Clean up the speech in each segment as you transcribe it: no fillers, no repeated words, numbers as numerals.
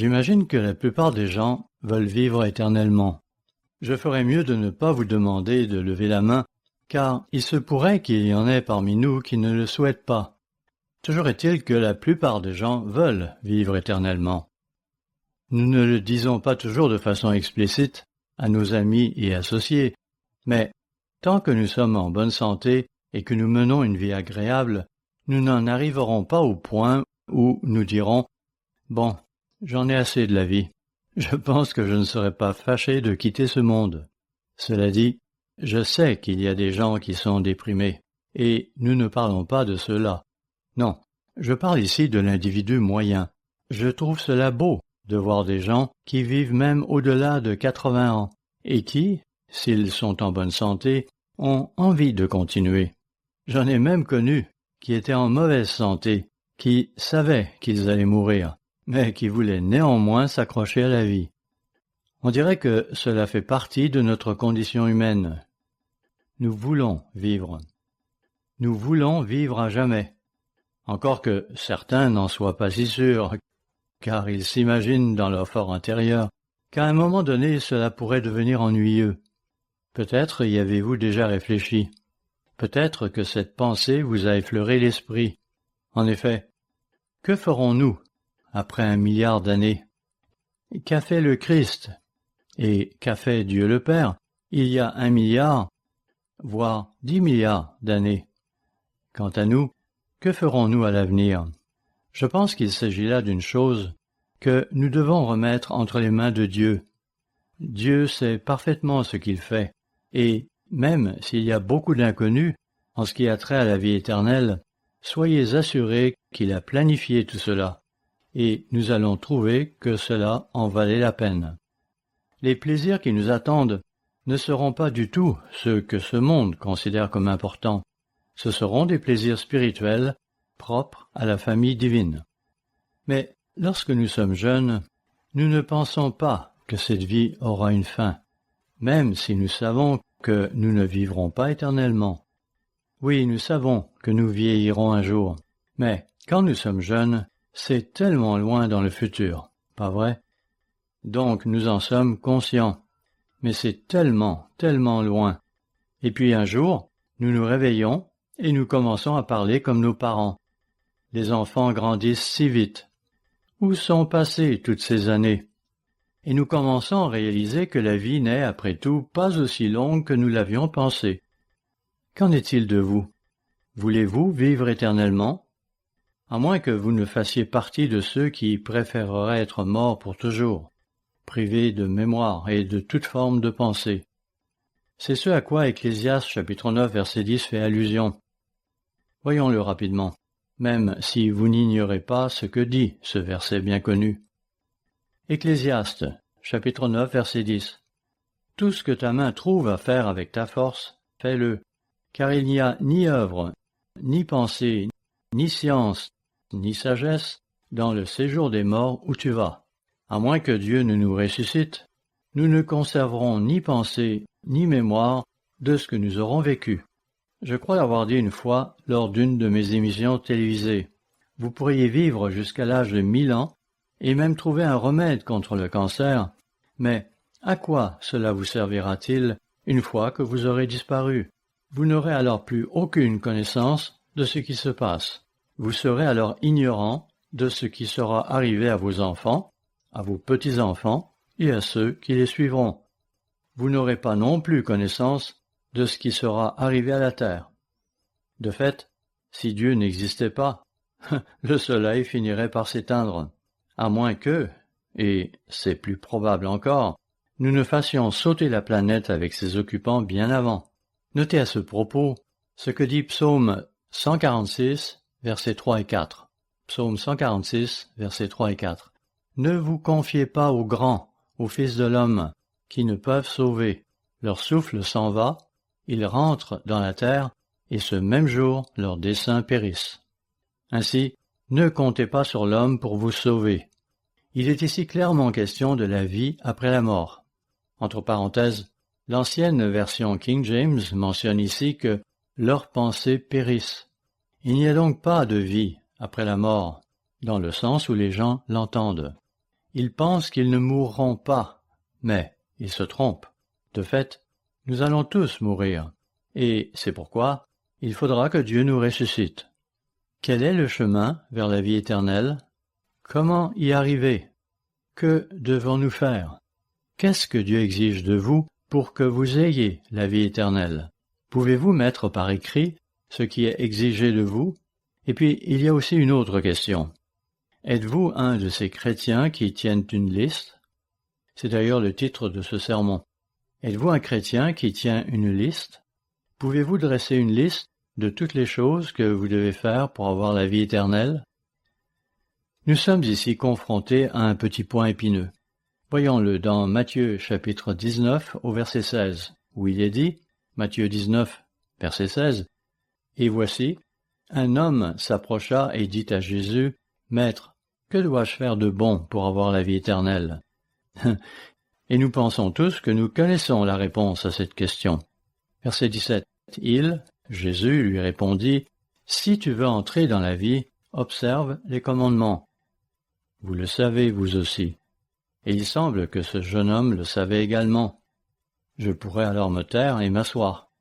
J'imagine que la plupart des gens veulent vivre éternellement. Je ferais mieux de ne pas vous demander de lever la main, car il se pourrait qu'il y en ait parmi nous qui ne le souhaitent pas. Toujours est-il que la plupart des gens veulent vivre éternellement. Nous ne le disons pas toujours de façon explicite à nos amis et associés, mais tant que nous sommes en bonne santé et que nous menons une vie agréable, nous n'en arriverons pas au point où nous dirons « Bon, j'en ai assez de la vie. Je pense que je ne serai pas fâché de quitter ce monde. » Cela dit, je sais qu'il y a des gens qui sont déprimés, et nous ne parlons pas de cela. Non, je parle ici de l'individu moyen. Je trouve cela beau de voir des gens qui vivent même au-delà de 80 ans, et qui, s'ils sont en bonne santé, ont envie de continuer. J'en ai même connu qui étaient en mauvaise santé, qui savaient qu'ils allaient mourir, mais qui voulaient néanmoins s'accrocher à la vie. On dirait que cela fait partie de notre condition humaine. Nous voulons vivre. Nous voulons vivre à jamais. Encore que certains n'en soient pas si sûrs, car ils s'imaginent dans leur fort intérieur qu'à un moment donné cela pourrait devenir ennuyeux. Peut-être y avez-vous déjà réfléchi. Peut-être que cette pensée vous a effleuré l'esprit. En effet, que ferons-nous après 1 milliard d'années? Qu'a fait le Christ? Et qu'a fait Dieu le Père il y a 1 milliard, voire 10 milliards d'années? Quant à nous, que ferons-nous à l'avenir? Je pense qu'il s'agit là d'une chose que nous devons remettre entre les mains de Dieu. Dieu sait parfaitement ce qu'il fait, et même s'il y a beaucoup d'inconnus en ce qui a trait à la vie éternelle, soyez assurés qu'il a planifié tout cela, et nous allons trouver que cela en valait la peine. Les plaisirs qui nous attendent ne seront pas du tout ceux que ce monde considère comme importants. Ce seront des plaisirs spirituels propres à la famille divine. Mais lorsque nous sommes jeunes, nous ne pensons pas que cette vie aura une fin, même si nous savons que nous ne vivrons pas éternellement. Oui, nous savons que nous vieillirons un jour, mais quand nous sommes jeunes, c'est tellement loin dans le futur, pas vrai? Donc nous en sommes conscients, mais c'est tellement, tellement loin. Et puis un jour, nous nous réveillons et nous commençons à parler comme nos parents. Les enfants grandissent si vite. Où sont passées toutes ces années? Et nous commençons à réaliser que la vie n'est, après tout, pas aussi longue que nous l'avions pensé. Qu'en est-il de vous? Voulez-vous vivre éternellement? À moins que vous ne fassiez partie de ceux qui préféreraient être morts pour toujours, privés de mémoire et de toute forme de pensée. C'est ce à quoi Ecclésiaste chapitre 9 verset 10 fait allusion. Voyons-le rapidement, même si vous n'ignorez pas ce que dit ce verset bien connu. Ecclésiaste chapitre 9 verset 10. Tout ce que ta main trouve à faire avec ta force, fais-le, car il n'y a ni œuvre, ni pensée, ni science, ni sagesse dans le séjour des morts où tu vas. À moins que Dieu ne nous ressuscite, nous ne conserverons ni pensée, ni mémoire de ce que nous aurons vécu. Je crois l'avoir dit une fois lors d'une de mes émissions télévisées. Vous pourriez vivre jusqu'à l'âge de 1000 ans et même trouver un remède contre le cancer, mais à quoi cela vous servira-t-il une fois que vous aurez disparu? Vous n'aurez alors plus aucune connaissance de ce qui se passe. Vous serez alors ignorant de ce qui sera arrivé à vos enfants, à vos petits-enfants et à ceux qui les suivront. Vous n'aurez pas non plus connaissance de ce qui sera arrivé à la terre. De fait, si Dieu n'existait pas, le soleil finirait par s'éteindre, à moins que, et c'est plus probable encore, nous ne fassions sauter la planète avec ses occupants bien avant. Notez à ce propos ce que dit Psaume 146, versets 3 et 4. Psaume 146, versets 3 et 4. Ne vous confiez pas aux grands, aux fils de l'homme, qui ne peuvent sauver. Leur souffle s'en va, ils rentrent dans la terre, et ce même jour leurs desseins périssent. Ainsi, ne comptez pas sur l'homme pour vous sauver. Il est ici clairement question de la vie après la mort. Entre parenthèses, l'ancienne version King James mentionne ici que leurs pensées périssent. Il n'y a donc pas de vie après la mort, dans le sens où les gens l'entendent. Ils pensent qu'ils ne mourront pas, mais ils se trompent. De fait, nous allons tous mourir, et c'est pourquoi il faudra que Dieu nous ressuscite. Quel est le chemin vers la vie éternelle? Comment y arriver? Que devons-nous faire? Qu'est-ce que Dieu exige de vous pour que vous ayez la vie éternelle? Pouvez-vous mettre par écrit ce qui est exigé de vous? Et puis, il y a aussi une autre question. Êtes-vous un de ces chrétiens qui tiennent une liste? C'est d'ailleurs le titre de ce sermon. Êtes-vous un chrétien qui tient une liste? Pouvez-vous dresser une liste de toutes les choses que vous devez faire pour avoir la vie éternelle? Nous sommes ici confrontés à un petit point épineux. Voyons-le dans Matthieu chapitre 19 au verset 16, où il est dit, Matthieu 19, verset 16, « Et voici, un homme s'approcha et dit à Jésus, « Maître, que dois-je faire de bon pour avoir la vie éternelle? » Et nous pensons tous que nous connaissons la réponse à cette question. Verset 17, « Jésus, lui répondit, « Si tu veux entrer dans la vie, observe les commandements. » Vous le savez, vous aussi. Et il semble que ce jeune homme le savait également. Je pourrais alors me taire et m'asseoir,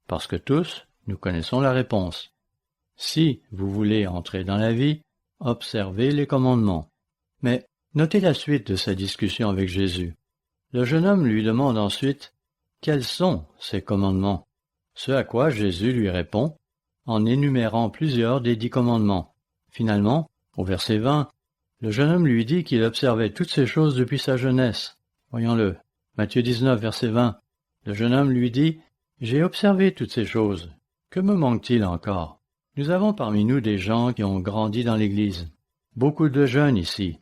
parce que tous, nous connaissons la réponse. Si vous voulez entrer dans la vie, observez les commandements. Mais notez la suite de sa discussion avec Jésus. Le jeune homme lui demande ensuite « Quels sont ces commandements ?» Ce à quoi Jésus lui répond en énumérant plusieurs des 10 commandements. Finalement, au verset 20, le jeune homme lui dit qu'il observait toutes ces choses depuis sa jeunesse. Voyons-le. Matthieu 19, verset 20. Le jeune homme lui dit « J'ai observé toutes ces choses. Que me manque-t-il encore ?» Nous avons parmi nous des gens qui ont grandi dans l'Église. Beaucoup de jeunes ici,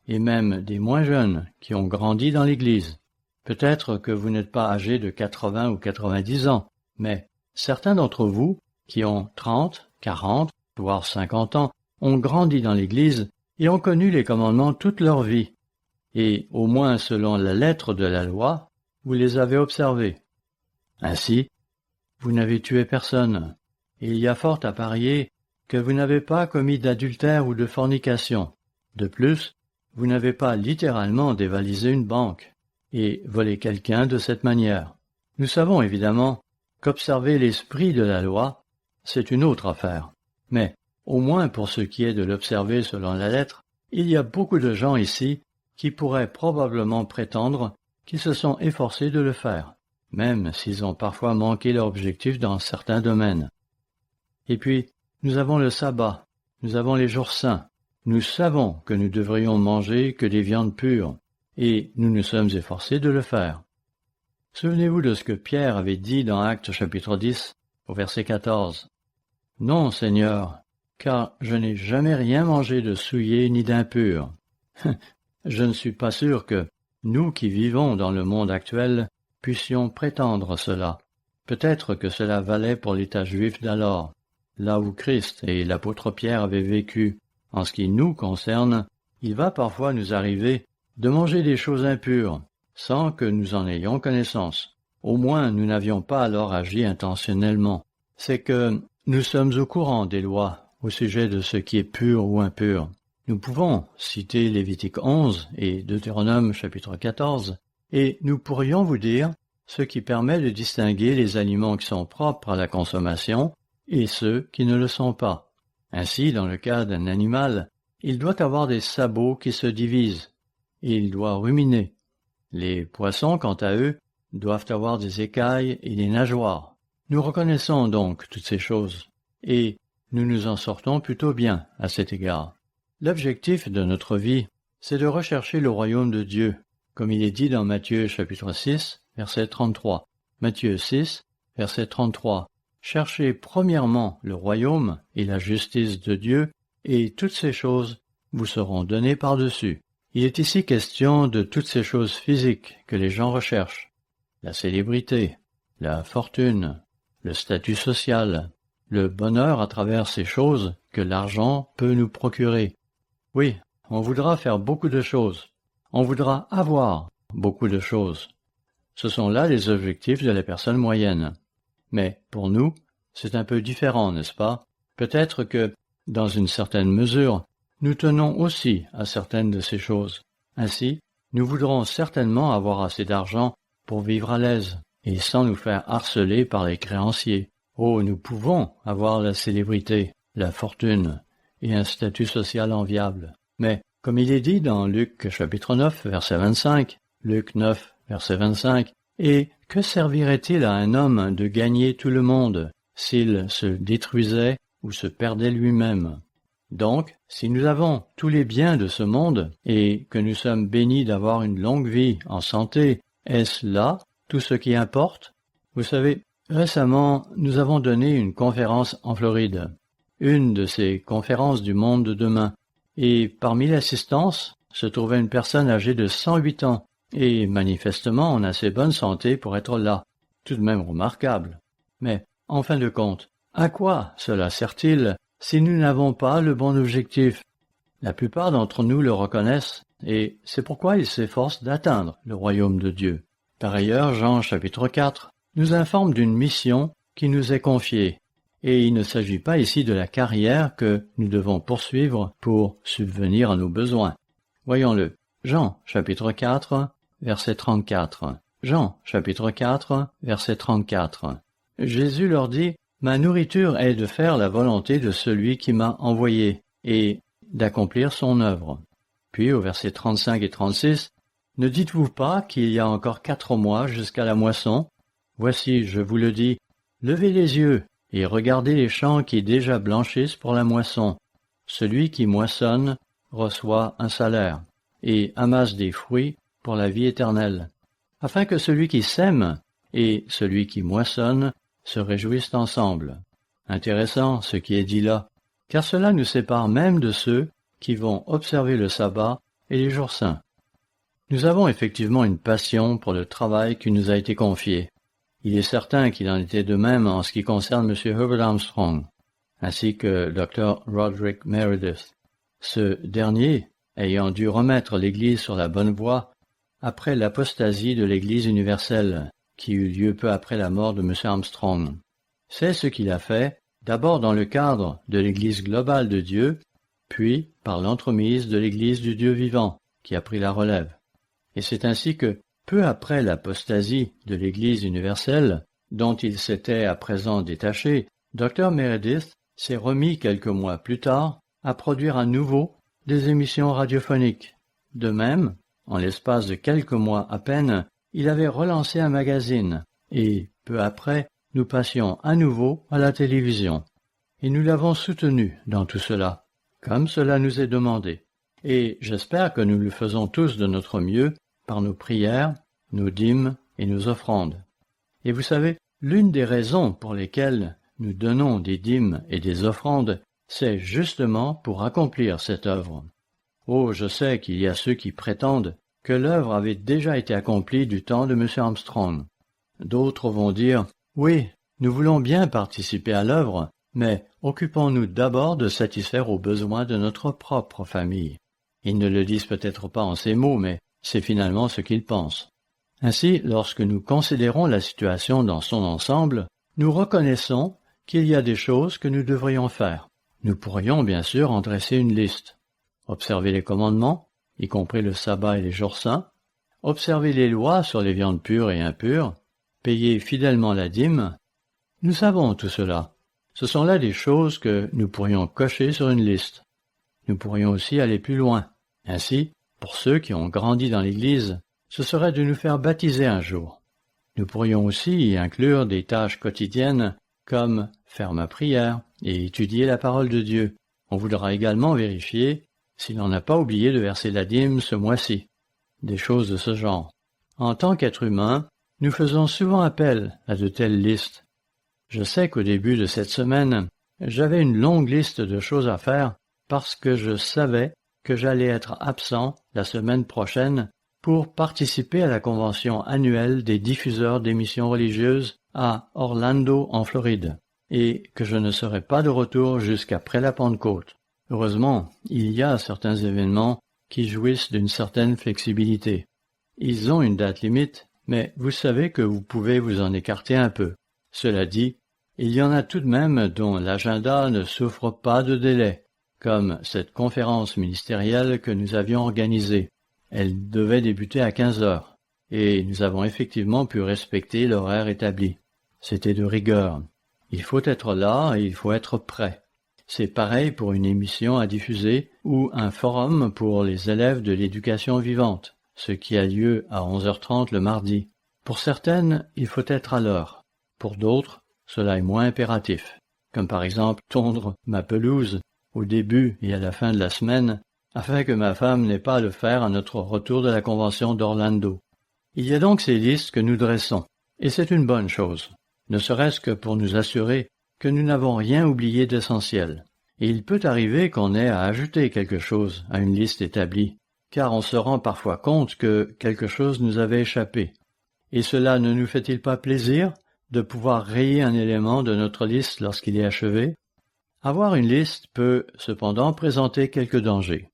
et même des moins jeunes qui ont grandi dans l'Église. Peut-être que vous n'êtes pas âgés de 80 ou 90 ans, mais certains d'entre vous qui ont 30, 40, voire 50 ans, ont grandi dans l'Église et ont connu les commandements toute leur vie. Et, au moins selon la lettre de la loi, vous les avez observés. Ainsi, vous n'avez tué personne, et il y a fort à parier que vous n'avez pas commis d'adultère ou de fornication. De plus, vous n'avez pas littéralement dévalisé une banque et volé quelqu'un de cette manière. Nous savons évidemment qu'observer l'esprit de la loi, c'est une autre affaire. Mais, au moins pour ce qui est de l'observer selon la lettre, il y a beaucoup de gens ici qui pourraient probablement prétendre qu'ils se sont efforcés de le faire, même s'ils ont parfois manqué leur objectif dans certains domaines. Et puis, nous avons le sabbat, nous avons les jours saints. Nous savons que nous devrions manger que des viandes pures, et nous nous sommes efforcés de le faire. Souvenez-vous de ce que Pierre avait dit dans Actes chapitre 10, au verset 14. « Non, Seigneur, car je n'ai jamais rien mangé de souillé ni d'impur. » Je ne suis pas sûr que nous qui vivons dans le monde actuel puissions prétendre cela. Peut-être que cela valait pour l'État juif d'alors, là où Christ et l'apôtre Pierre avaient vécu. En ce qui nous concerne, il va parfois nous arriver de manger des choses impures, sans que nous en ayons connaissance. Au moins, nous n'avions pas alors agi intentionnellement. C'est que nous sommes au courant des lois au sujet de ce qui est pur ou impur. Nous pouvons citer Lévitique 11 et Deutéronome chapitre 14, et nous pourrions vous dire ce qui permet de distinguer les aliments qui sont propres à la consommation et ceux qui ne le sont pas. Ainsi, dans le cas d'un animal, il doit avoir des sabots qui se divisent, et il doit ruminer. Les poissons, quant à eux, doivent avoir des écailles et des nageoires. Nous reconnaissons donc toutes ces choses, et nous nous en sortons plutôt bien à cet égard. L'objectif de notre vie, c'est de rechercher le royaume de Dieu, comme il est dit dans Matthieu chapitre 6, verset 33. Matthieu 6, verset 33. Cherchez premièrement le royaume et la justice de Dieu, et toutes ces choses vous seront données par-dessus. Il est ici question de toutes ces choses physiques que les gens recherchent. La célébrité, la fortune, le statut social, le bonheur à travers ces choses que l'argent peut nous procurer. Oui, on voudra faire beaucoup de choses. On voudra avoir beaucoup de choses. Ce sont là les objectifs de la personne moyenne. Mais pour nous, c'est un peu différent, n'est-ce pas? Peut-être que, dans une certaine mesure, nous tenons aussi à certaines de ces choses. Ainsi, nous voudrons certainement avoir assez d'argent pour vivre à l'aise et sans nous faire harceler par les créanciers. Oh, nous pouvons avoir la célébrité, la fortune et un statut social enviable. Mais, comme il est dit dans Luc chapitre 9, verset 25, Luc 9, verset 25, et que servirait-il à un homme de gagner tout le monde s'il se détruisait ou se perdait lui-même? Donc, si nous avons tous les biens de ce monde et que nous sommes bénis d'avoir une longue vie en santé, est-ce là tout ce qui importe? Vous savez, récemment, nous avons donné une conférence en Floride, une de ces conférences du monde de demain, et parmi l'assistance se trouvait une personne âgée de 108 ans, et manifestement en assez bonne santé pour être là, tout de même remarquable. Mais, en fin de compte, à quoi cela sert-il si nous n'avons pas le bon objectif? La plupart d'entre nous le reconnaissent, et c'est pourquoi ils s'efforcent d'atteindre le royaume de Dieu. Par ailleurs, Jean chapitre 4 nous informe d'une mission qui nous est confiée, et il ne s'agit pas ici de la carrière que nous devons poursuivre pour subvenir à nos besoins. Voyons-le. Jean chapitre 4, verset 34. Jean chapitre 4, verset 34. Jésus leur dit: « Ma nourriture est de faire la volonté de celui qui m'a envoyé, et d'accomplir son œuvre. » Puis au verset 35 et 36, « Ne dites-vous pas qu'il y a encore 4 mois jusqu'à la moisson? Voici, je vous le dis, levez les yeux et regardez les champs qui déjà blanchissent pour la moisson. Celui qui moissonne reçoit un salaire, et amasse des fruits pour la vie éternelle, afin que celui qui sème et celui qui moissonne se réjouissent ensemble. » Intéressant ce qui est dit là, car cela nous sépare même de ceux qui vont observer le sabbat et les jours saints. Nous avons effectivement une passion pour le travail qui nous a été confié. Il est certain qu'il en était de même en ce qui concerne M. Herbert Armstrong, ainsi que Dr. Roderick Meredith. Ce dernier ayant dû remettre l'Église sur la bonne voie après l'apostasie de l'Église universelle, qui eut lieu peu après la mort de M. Armstrong. C'est ce qu'il a fait, d'abord dans le cadre de l'Église globale de Dieu, puis par l'entremise de l'Église du Dieu vivant, qui a pris la relève. Et c'est ainsi que, peu après l'apostasie de l'Église universelle, dont il s'était à présent détaché, Dr. Meredith s'est remis quelques mois plus tard à produire à nouveau des émissions radiophoniques. De même, en l'espace de quelques mois à peine, il avait relancé un magazine, et, peu après, nous passions à nouveau à la télévision. Et nous l'avons soutenu dans tout cela, comme cela nous est demandé. Et j'espère que nous le faisons tous de notre mieux, par nos prières, nos dîmes et nos offrandes. Et vous savez, l'une des raisons pour lesquelles nous donnons des dîmes et des offrandes, c'est justement pour accomplir cette œuvre. Oh, je sais qu'il y a ceux qui prétendent que l'œuvre avait déjà été accomplie du temps de M. Armstrong. D'autres vont dire, oui, nous voulons bien participer à l'œuvre, mais occupons-nous d'abord de satisfaire aux besoins de notre propre famille. Ils ne le disent peut-être pas en ces mots, mais c'est finalement ce qu'ils pensent. Ainsi, lorsque nous considérons la situation dans son ensemble, nous reconnaissons qu'il y a des choses que nous devrions faire. Nous pourrions bien sûr en dresser une liste. Observer les commandements, y compris le sabbat et les jours saints, observer les lois sur les viandes pures et impures, payer fidèlement la dîme. Nous savons tout cela. Ce sont là des choses que nous pourrions cocher sur une liste. Nous pourrions aussi aller plus loin. Ainsi, pour ceux qui ont grandi dans l'Église, ce serait de nous faire baptiser un jour. Nous pourrions aussi y inclure des tâches quotidiennes comme faire ma prière et étudier la parole de Dieu. On voudra également vérifier si l'on n'a pas oublié de verser la dîme ce mois-ci. Des choses de ce genre. En tant qu'être humain, nous faisons souvent appel à de telles listes. Je sais qu'au début de cette semaine, j'avais une longue liste de choses à faire parce que je savais que j'allais être absent la semaine prochaine pour participer à la convention annuelle des diffuseurs d'émissions religieuses à Orlando, en Floride, et que je ne serai pas de retour jusqu'après la Pentecôte. Heureusement, il y a certains événements qui jouissent d'une certaine flexibilité. Ils ont une date limite, mais vous savez que vous pouvez vous en écarter un peu. Cela dit, il y en a tout de même dont l'agenda ne souffre pas de délai, comme cette conférence ministérielle que nous avions organisée. Elle devait débuter à 15 heures, et nous avons effectivement pu respecter l'horaire établi. C'était de rigueur. Il faut être là et il faut être prêt. C'est pareil pour une émission à diffuser ou un forum pour les élèves de l'éducation vivante, ce qui a lieu à 11h30 le mardi. Pour certaines, il faut être à l'heure. Pour d'autres, cela est moins impératif, comme par exemple tondre ma pelouse au début et à la fin de la semaine, afin que ma femme n'ait pas à le faire à notre retour de la convention d'Orlando. Il y a donc ces listes que nous dressons, et c'est une bonne chose, ne serait-ce que pour nous assurer que nous n'avons rien oublié d'essentiel. Et il peut arriver qu'on ait à ajouter quelque chose à une liste établie, car on se rend parfois compte que quelque chose nous avait échappé. Et cela ne nous fait-il pas plaisir de pouvoir rayer un élément de notre liste lorsqu'il est achevé? Avoir une liste peut cependant présenter quelques dangers.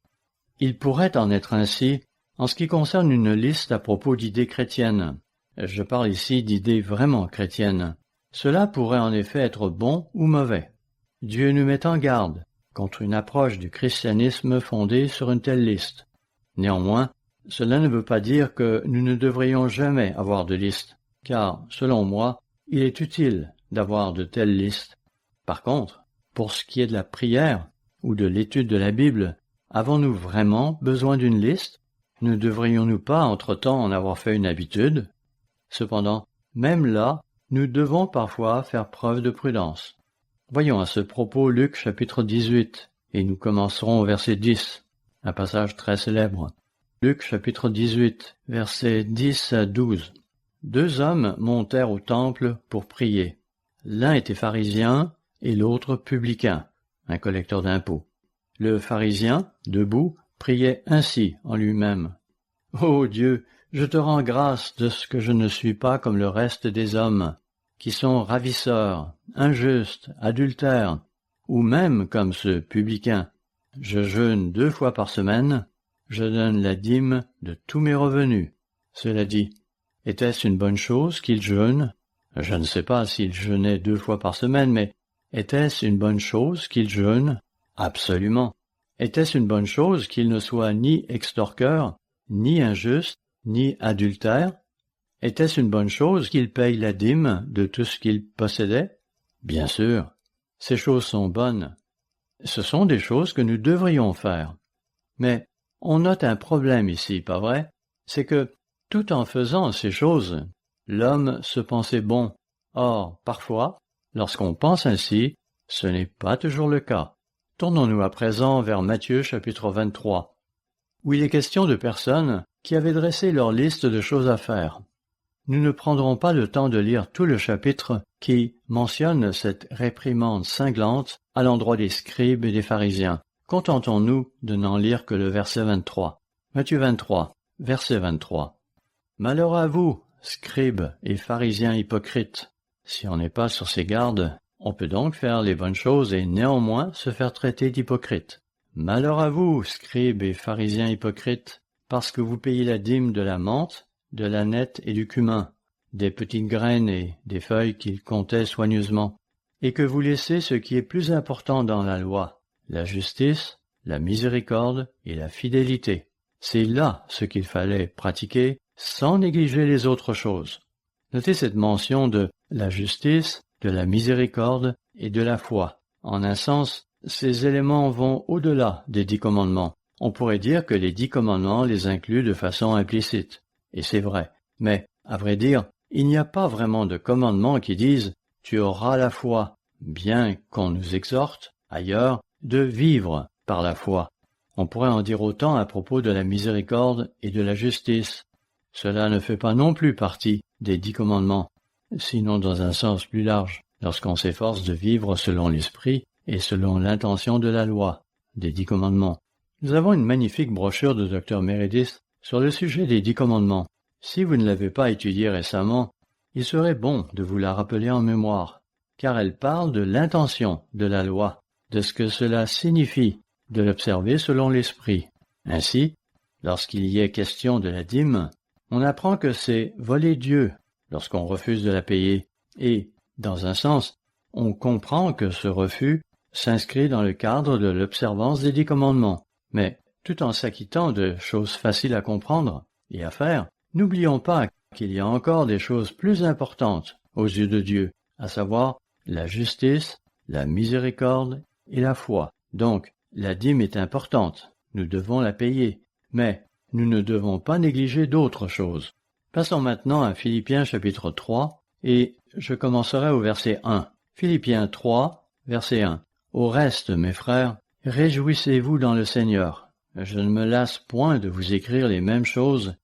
Il pourrait en être ainsi en ce qui concerne une liste à propos d'idées chrétiennes. Je parle ici d'idées vraiment chrétiennes. Cela pourrait en effet être bon ou mauvais. Dieu nous met en garde contre une approche du christianisme fondée sur une telle liste. Néanmoins, cela ne veut pas dire que nous ne devrions jamais avoir de liste, car, selon moi, il est utile d'avoir de telles listes. Par contre, pour ce qui est de la prière ou de l'étude de la Bible, avons-nous vraiment besoin d'une liste? Ne devrions-nous pas entre-temps en avoir fait une habitude? Cependant, même là, nous devons parfois faire preuve de prudence. Voyons à ce propos Luc chapitre 18, et nous commencerons au verset 10, un passage très célèbre. Luc chapitre 18, versets 10 à 12. 2 hommes montèrent au temple pour prier. L'un était pharisien et l'autre publicain, un collecteur d'impôts. Le pharisien, debout, priait ainsi en lui-même. « Ô Dieu, je te rends grâce de ce que je ne suis pas comme le reste des hommes, qui sont ravisseurs, injustes, adultères, ou même comme ce publicain. Je jeûne 2 fois par semaine, je donne la dîme de tous mes revenus. » Cela dit, était-ce une bonne chose qu'il jeûne? Je ne sais pas s'il jeûnait 2 fois par semaine, mais était-ce une bonne chose qu'il jeûne? Absolument. Était-ce une bonne chose qu'il ne soit ni extorqueur, ni injuste, ni adultère? Était-ce une bonne chose qu'il paye la dîme de tout ce qu'il possédait? Bien sûr, ces choses sont bonnes. Ce sont des choses que nous devrions faire. Mais on note un problème ici, pas vrai? C'est que, tout en faisant ces choses, l'homme se pensait bon. Or, parfois, lorsqu'on pense ainsi, ce n'est pas toujours le cas. Tournons-nous à présent vers Matthieu chapitre 23, où il est question de personnes qui avaient dressé leur liste de choses à faire. Nous ne prendrons pas le temps de lire tout le chapitre qui mentionne cette réprimande cinglante à l'endroit des scribes et des pharisiens. Contentons-nous de n'en lire que le verset 23. Matthieu 23, verset 23. « Malheur à vous, scribes et pharisiens hypocrites! Si on n'est pas sur ses gardes, on peut donc faire les bonnes choses et néanmoins se faire traiter d'hypocrite. Malheur à vous, scribes et pharisiens hypocrites, parce que vous payez la dîme de la menthe, de l'ânette et du cumin, des petites graines et des feuilles qu'ils comptaient soigneusement, et que vous laissez ce qui est plus important dans la loi, la justice, la miséricorde et la fidélité. C'est là ce qu'il fallait pratiquer sans négliger les autres choses. Notez cette mention de la justice, de la miséricorde et de la foi. En un sens, ces éléments vont au-delà des 10 commandements. On pourrait dire que les 10 commandements les incluent de façon implicite. Et c'est vrai. Mais, à vrai dire, il n'y a pas vraiment de commandements qui disent « tu auras la foi », bien qu'on nous exhorte, ailleurs, de vivre par la foi. On pourrait en dire autant à propos de la miséricorde et de la justice. Cela ne fait pas non plus partie des 10 commandements, sinon dans un sens plus large, lorsqu'on s'efforce de vivre selon l'esprit et selon l'intention de la loi, des 10 commandements. Nous avons une magnifique brochure de Dr Meredith sur le sujet des 10 commandements. Si vous ne l'avez pas étudiée récemment, il serait bon de vous la rappeler en mémoire, car elle parle de l'intention de la loi, de ce que cela signifie de l'observer selon l'esprit. Ainsi, lorsqu'il y est question de la dîme, on apprend que c'est voler Dieu lorsqu'on refuse de la payer, et, dans un sens, on comprend que ce refus s'inscrit dans le cadre de l'observance des 10 commandements. Mais tout en s'acquittant de choses faciles à comprendre et à faire, n'oublions pas qu'il y a encore des choses plus importantes aux yeux de Dieu, à savoir la justice, la miséricorde et la foi. Donc, la dîme est importante, nous devons la payer, mais nous ne devons pas négliger d'autres choses. Passons maintenant à Philippiens chapitre 3, et je commencerai au verset 1. Philippiens 3, verset 1. Au reste, mes frères, réjouissez-vous dans le Seigneur. Je ne me lasse point de vous écrire les mêmes choses,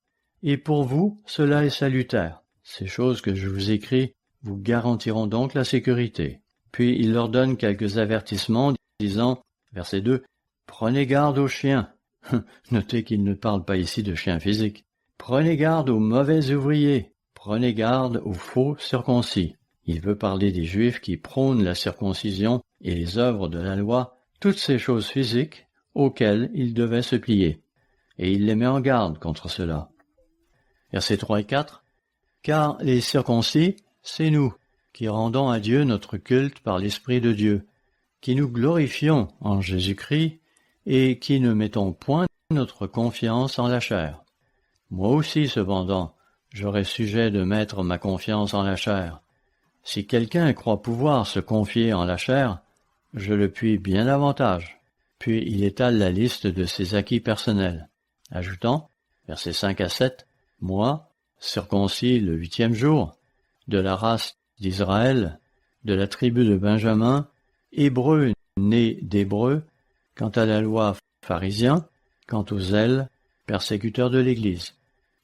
et pour vous, cela est salutaire. Ces choses que je vous écris vous garantiront donc la sécurité. Puis il leur donne quelques avertissements, disant, verset 2, « Prenez garde aux chiens. » Notez qu'il ne parle pas ici de chiens physiques. « Prenez garde aux mauvais ouvriers. Prenez garde aux faux circoncis. » Il veut parler des Juifs qui prônent la circoncision et les œuvres de la loi, toutes ces choses physiques auxquelles ils devaient se plier. Et il les met en garde contre cela. Versets 3 et 4. « Car les circoncis, c'est nous, qui rendons à Dieu notre culte par l'Esprit de Dieu, qui nous glorifions en Jésus-Christ et qui ne mettons point notre confiance en la chair. Moi aussi, cependant, j'aurais sujet de mettre ma confiance en la chair. Si quelqu'un croit pouvoir se confier en la chair, je le puis bien davantage. » Puis il étale la liste de ses acquis personnels, ajoutant, versets 5 à 7, « Moi, circoncis le 8e jour, de la race d'Israël, de la tribu de Benjamin, hébreu né d'Hébreux, quant à la loi pharisien, quant au zèle, persécuteur de l'Église,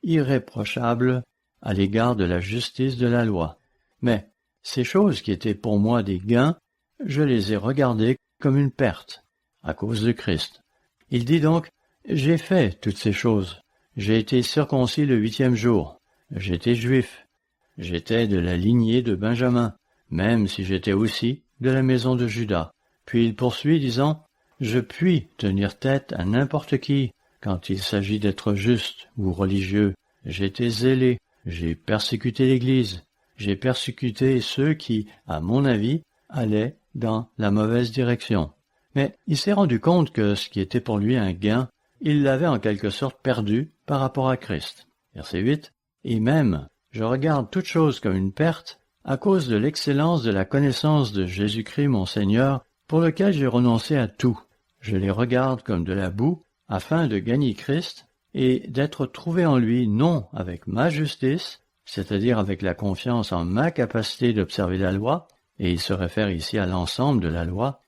irréprochable à l'égard de la justice de la loi. Mais ces choses qui étaient pour moi des gains, je les ai regardées comme une perte, à cause de Christ. Il dit donc, j'ai fait toutes ces choses. J'ai été circoncis le 8e jour. J'étais juif. J'étais de la lignée de Benjamin, même si j'étais aussi de la maison de Juda. Puis il poursuit disant, je puis tenir tête à n'importe qui quand il s'agit d'être juste ou religieux. J'ai été zélé. J'ai persécuté l'Église. J'ai persécuté ceux qui, à mon avis, allaient dans la mauvaise direction. Mais il s'est rendu compte que ce qui était pour lui un gain, il l'avait en quelque sorte perdu par rapport à Christ. Verset 8. Et même, je regarde toute chose comme une perte à cause de l'excellence de la connaissance de Jésus-Christ mon Seigneur, pour lequel j'ai renoncé à tout. Je les regarde comme de la boue, afin de gagner Christ et d'être trouvé en lui non avec ma justice, c'est-à-dire avec la confiance en ma capacité d'observer la loi, et il se réfère ici à l'ensemble de la loi.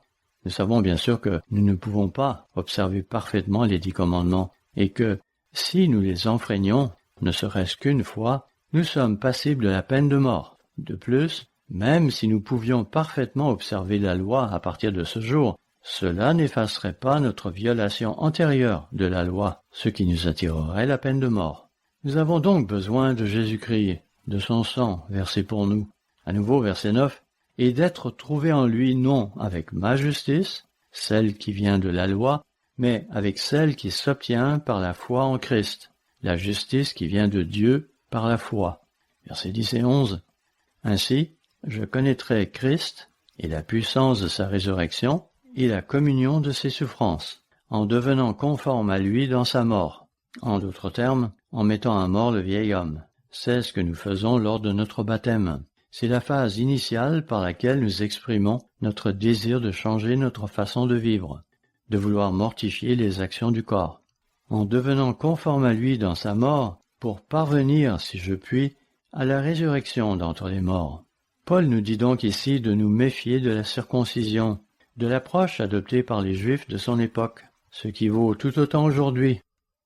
Nous savons bien sûr que nous ne pouvons pas observer parfaitement les 10 commandements, et que, si nous les enfreignons, ne serait-ce qu'une fois, nous sommes passibles de la peine de mort. De plus, même si nous pouvions parfaitement observer la loi à partir de ce jour, cela n'effacerait pas notre violation antérieure de la loi, ce qui nous attirerait la peine de mort. Nous avons donc besoin de Jésus-Christ, de son sang versé pour nous. À nouveau, verset 9, « Et d'être trouvé en lui non avec ma justice, celle qui vient de la loi, mais avec celle qui s'obtient par la foi en Christ, la justice qui vient de Dieu par la foi. » Versets 10 et 11. « Ainsi, je connaîtrai Christ et la puissance de sa résurrection et la communion de ses souffrances, en devenant conforme à lui dans sa mort. » En d'autres termes, en mettant à mort le vieil homme. C'est ce que nous faisons lors de notre baptême. C'est la phase initiale par laquelle nous exprimons notre désir de changer notre façon de vivre, de vouloir mortifier les actions du corps, en devenant conforme à lui dans sa mort, pour parvenir, si je puis, à la résurrection d'entre les morts. Paul nous dit donc ici de nous méfier de la circoncision, de l'approche adoptée par les Juifs de son époque, ce qui vaut tout autant aujourd'hui.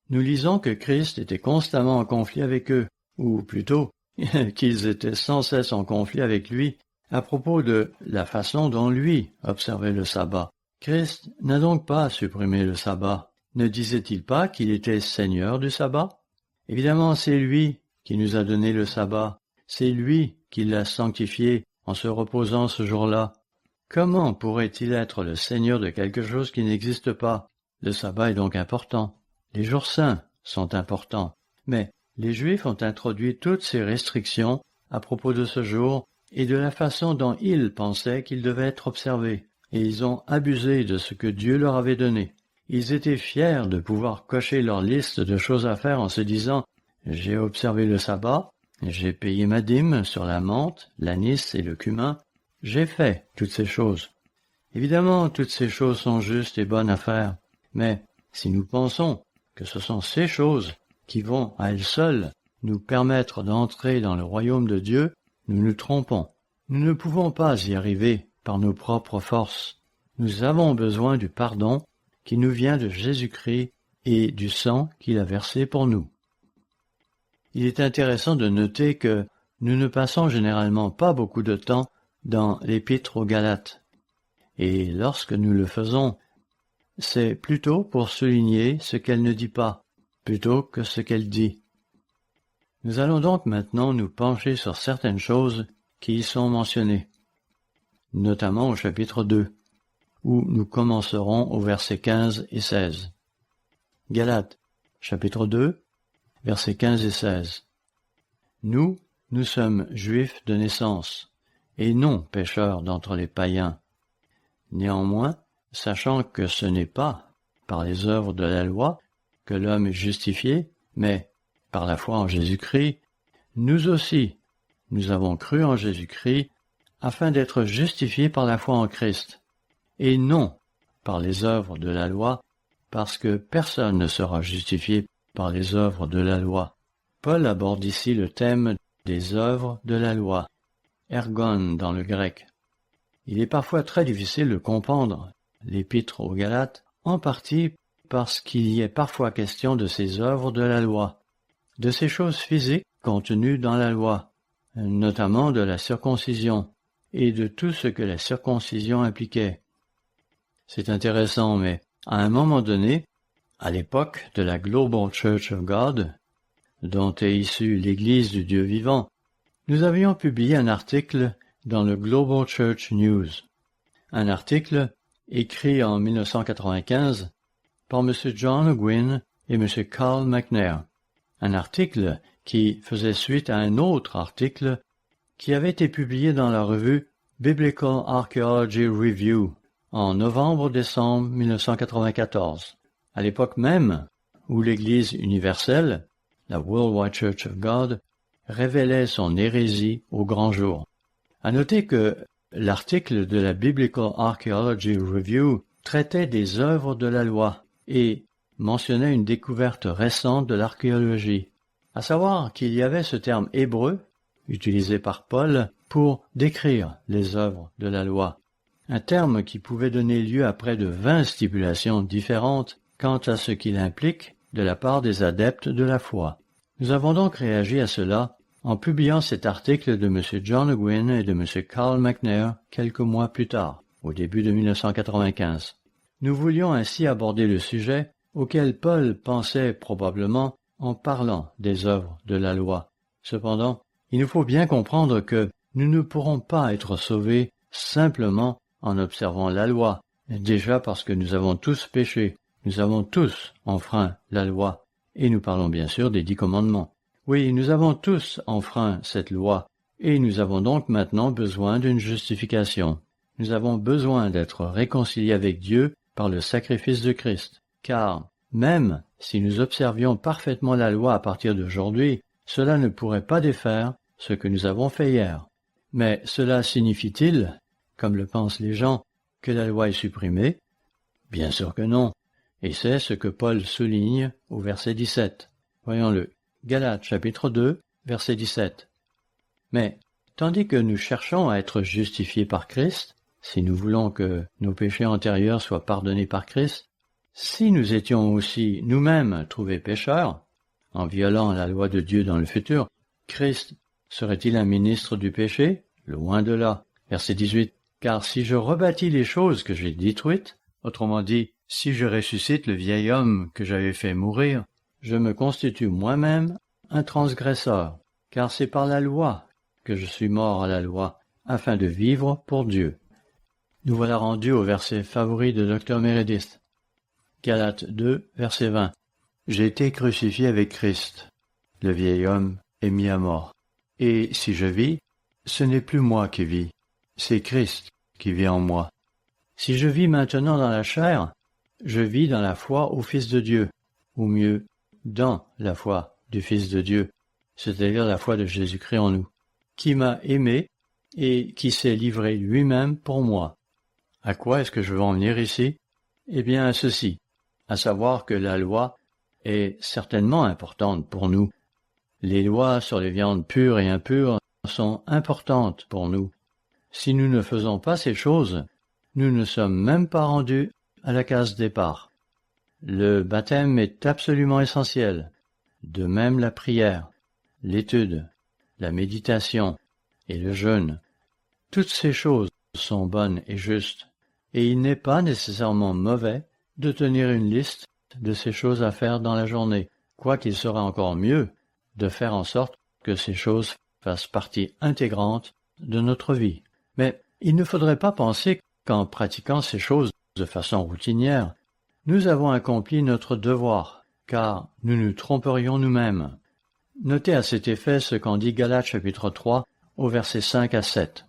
Nous lisons que Christ était constamment en conflit avec eux, ou plutôt, qu'ils étaient sans cesse en conflit avec lui, à propos de la façon dont lui observait le sabbat. Christ n'a donc pas supprimé le sabbat. Ne disait-il pas qu'il était Seigneur du sabbat? Évidemment, c'est lui qui nous a donné le sabbat. C'est lui qui l'a sanctifié en se reposant ce jour-là. Comment pourrait-il être le Seigneur de quelque chose qui n'existe pas? Le sabbat est donc important. Les jours saints sont importants. Mais les Juifs ont introduit toutes ces restrictions à propos de ce jour et de la façon dont ils pensaient qu'il devait être observé. Et ils ont abusé de ce que Dieu leur avait donné. Ils étaient fiers de pouvoir cocher leur liste de choses à faire en se disant « J'ai observé le sabbat, j'ai payé ma dîme sur la menthe, l'anis et le cumin, j'ai fait toutes ces choses. » Évidemment, toutes ces choses sont justes et bonnes à faire, mais si nous pensons que ce sont ces choses qui vont à elles seules nous permettre d'entrer dans le royaume de Dieu, nous nous trompons. Nous ne pouvons pas y arriver par nos propres forces. Nous avons besoin du pardon qui nous vient de Jésus-Christ et du sang qu'il a versé pour nous. Il est intéressant de noter que nous ne passons généralement pas beaucoup de temps dans l'Épître aux Galates. Et lorsque nous le faisons, c'est plutôt pour souligner ce qu'elle ne dit pas, plutôt que ce qu'elle dit. Nous allons donc maintenant nous pencher sur certaines choses qui y sont mentionnées, notamment au chapitre 2, où nous commencerons au verset 15 et 16. Galates, chapitre 2, versets 15 et 16. Nous sommes juifs de naissance, et non pécheurs d'entre les païens. Néanmoins, sachant que ce n'est pas par les œuvres de la loi que l'homme est justifié, mais par la foi en Jésus-Christ, nous aussi, nous avons cru en Jésus-Christ afin d'être justifiés par la foi en Christ, et non par les œuvres de la loi, parce que personne ne sera justifié par les œuvres de la loi. Paul aborde ici le thème des œuvres de la loi, ergon dans le grec. Il est parfois très difficile de comprendre l'Épître aux Galates, en partie parce qu'il y est parfois question de ces œuvres de la loi, de ces choses physiques contenues dans la loi, notamment de la circoncision, et de tout ce que la circoncision impliquait. C'est intéressant, mais à un moment donné, à l'époque de la Global Church of God, dont est issue l'Église du Dieu vivant, nous avions publié un article dans le Global Church News, un article écrit en 1995 par M. John Gwynne et M. Carl McNair, un article qui faisait suite à un autre article qui avait été publié dans la revue Biblical Archaeology Review en novembre-décembre 1994, à l'époque même où l'Église universelle, la Worldwide Church of God, révélait son hérésie au grand jour. À noter que l'article de la Biblical Archaeology Review traitait des œuvres de la loi et mentionnait une découverte récente de l'archéologie, à savoir qu'il y avait ce terme hébreu utilisé par Paul pour décrire les œuvres de la loi, un terme qui pouvait donner lieu à près de 20 stipulations différentes quant à ce qu'il implique de la part des adeptes de la foi. Nous avons donc réagi à cela en publiant cet article de M. John Gwynne et de M. Carl McNair quelques mois plus tard, au début de 1995. Nous voulions ainsi aborder le sujet auquel Paul pensait probablement en parlant des œuvres de la loi. Cependant, il nous faut bien comprendre que nous ne pourrons pas être sauvés simplement en observant la loi, déjà parce que nous avons tous péché, nous avons tous enfreint la loi, et nous parlons bien sûr des 10 commandements. Oui, nous avons tous enfreint cette loi, et nous avons donc maintenant besoin d'une justification. Nous avons besoin d'être réconciliés avec Dieu par le sacrifice de Christ, car même si nous observions parfaitement la loi à partir d'aujourd'hui, cela ne pourrait pas défaire ce que nous avons fait hier. Mais cela signifie-t-il, comme le pensent les gens, que la loi est supprimée? Bien sûr que non, et c'est ce que Paul souligne au verset 17. Voyons-le. Galates chapitre 2, verset 17. Mais, tandis que nous cherchons à être justifiés par Christ, si nous voulons que nos péchés antérieurs soient pardonnés par Christ, si nous étions aussi nous-mêmes trouvés pécheurs, en violant la loi de Dieu dans le futur, Christ serait-il un ministre du péché? Loin de là. Verset 18. Car si je rebâtis les choses que j'ai détruites, autrement dit, si je ressuscite le vieil homme que j'avais fait mourir, je me constitue moi-même un transgresseur, car c'est par la loi que je suis mort à la loi, afin de vivre pour Dieu. Nous voilà rendus au verset favori de Dr. Meredith. Galates 2, verset 20. J'ai été crucifié avec Christ. Le vieil homme est mis à mort. Et si je vis, ce n'est plus moi qui vis, c'est Christ qui vit en moi. Si je vis maintenant dans la chair, je vis dans la foi au Fils de Dieu, ou mieux, dans la foi du Fils de Dieu, c'est-à-dire la foi de Jésus-Christ en nous, qui m'a aimé et qui s'est livré lui-même pour moi. À quoi est-ce que je veux en venir ici? Eh bien à ceci, à savoir que la loi est certainement importante pour nous. Les lois sur les viandes pures et impures sont importantes pour nous. Si nous ne faisons pas ces choses, nous ne sommes même pas rendus à la case départ. Le baptême est absolument essentiel, de même la prière, l'étude, la méditation et le jeûne. Toutes ces choses sont bonnes et justes, et il n'est pas nécessairement mauvais de tenir une liste de ces choses à faire dans la journée, quoiqu'il sera encore mieux de faire en sorte que ces choses fassent partie intégrante de notre vie. Mais il ne faudrait pas penser qu'en pratiquant ces choses de façon routinière, nous avons accompli notre devoir, car nous nous tromperions nous-mêmes. Notez à cet effet ce qu'en dit Galates chapitre 3 au verset 5 à 7.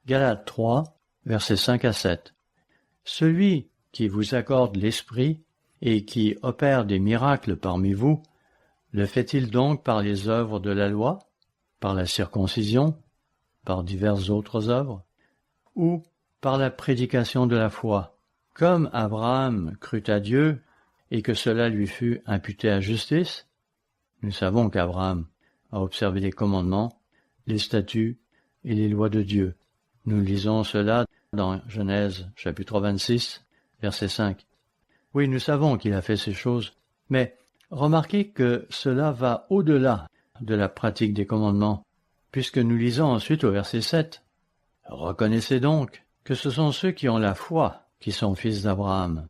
Galates 3, versets 5 à 7. Celui qui vous accorde l'Esprit et qui opère des miracles parmi vous, le fait-il donc par les œuvres de la loi, par la circoncision, par diverses autres œuvres, ou par la prédication de la foi, comme Abraham crut à Dieu et que cela lui fut imputé à justice? Nous savons qu'Abraham a observé les commandements, les statuts et les lois de Dieu. Nous lisons cela dans Genèse chapitre 26, verset 5. Oui, nous savons qu'il a fait ces choses, mais remarquez que cela va au-delà de la pratique des commandements, puisque nous lisons ensuite au verset 7. Reconnaissez donc que ce sont ceux qui ont la foi qui sont fils d'Abraham.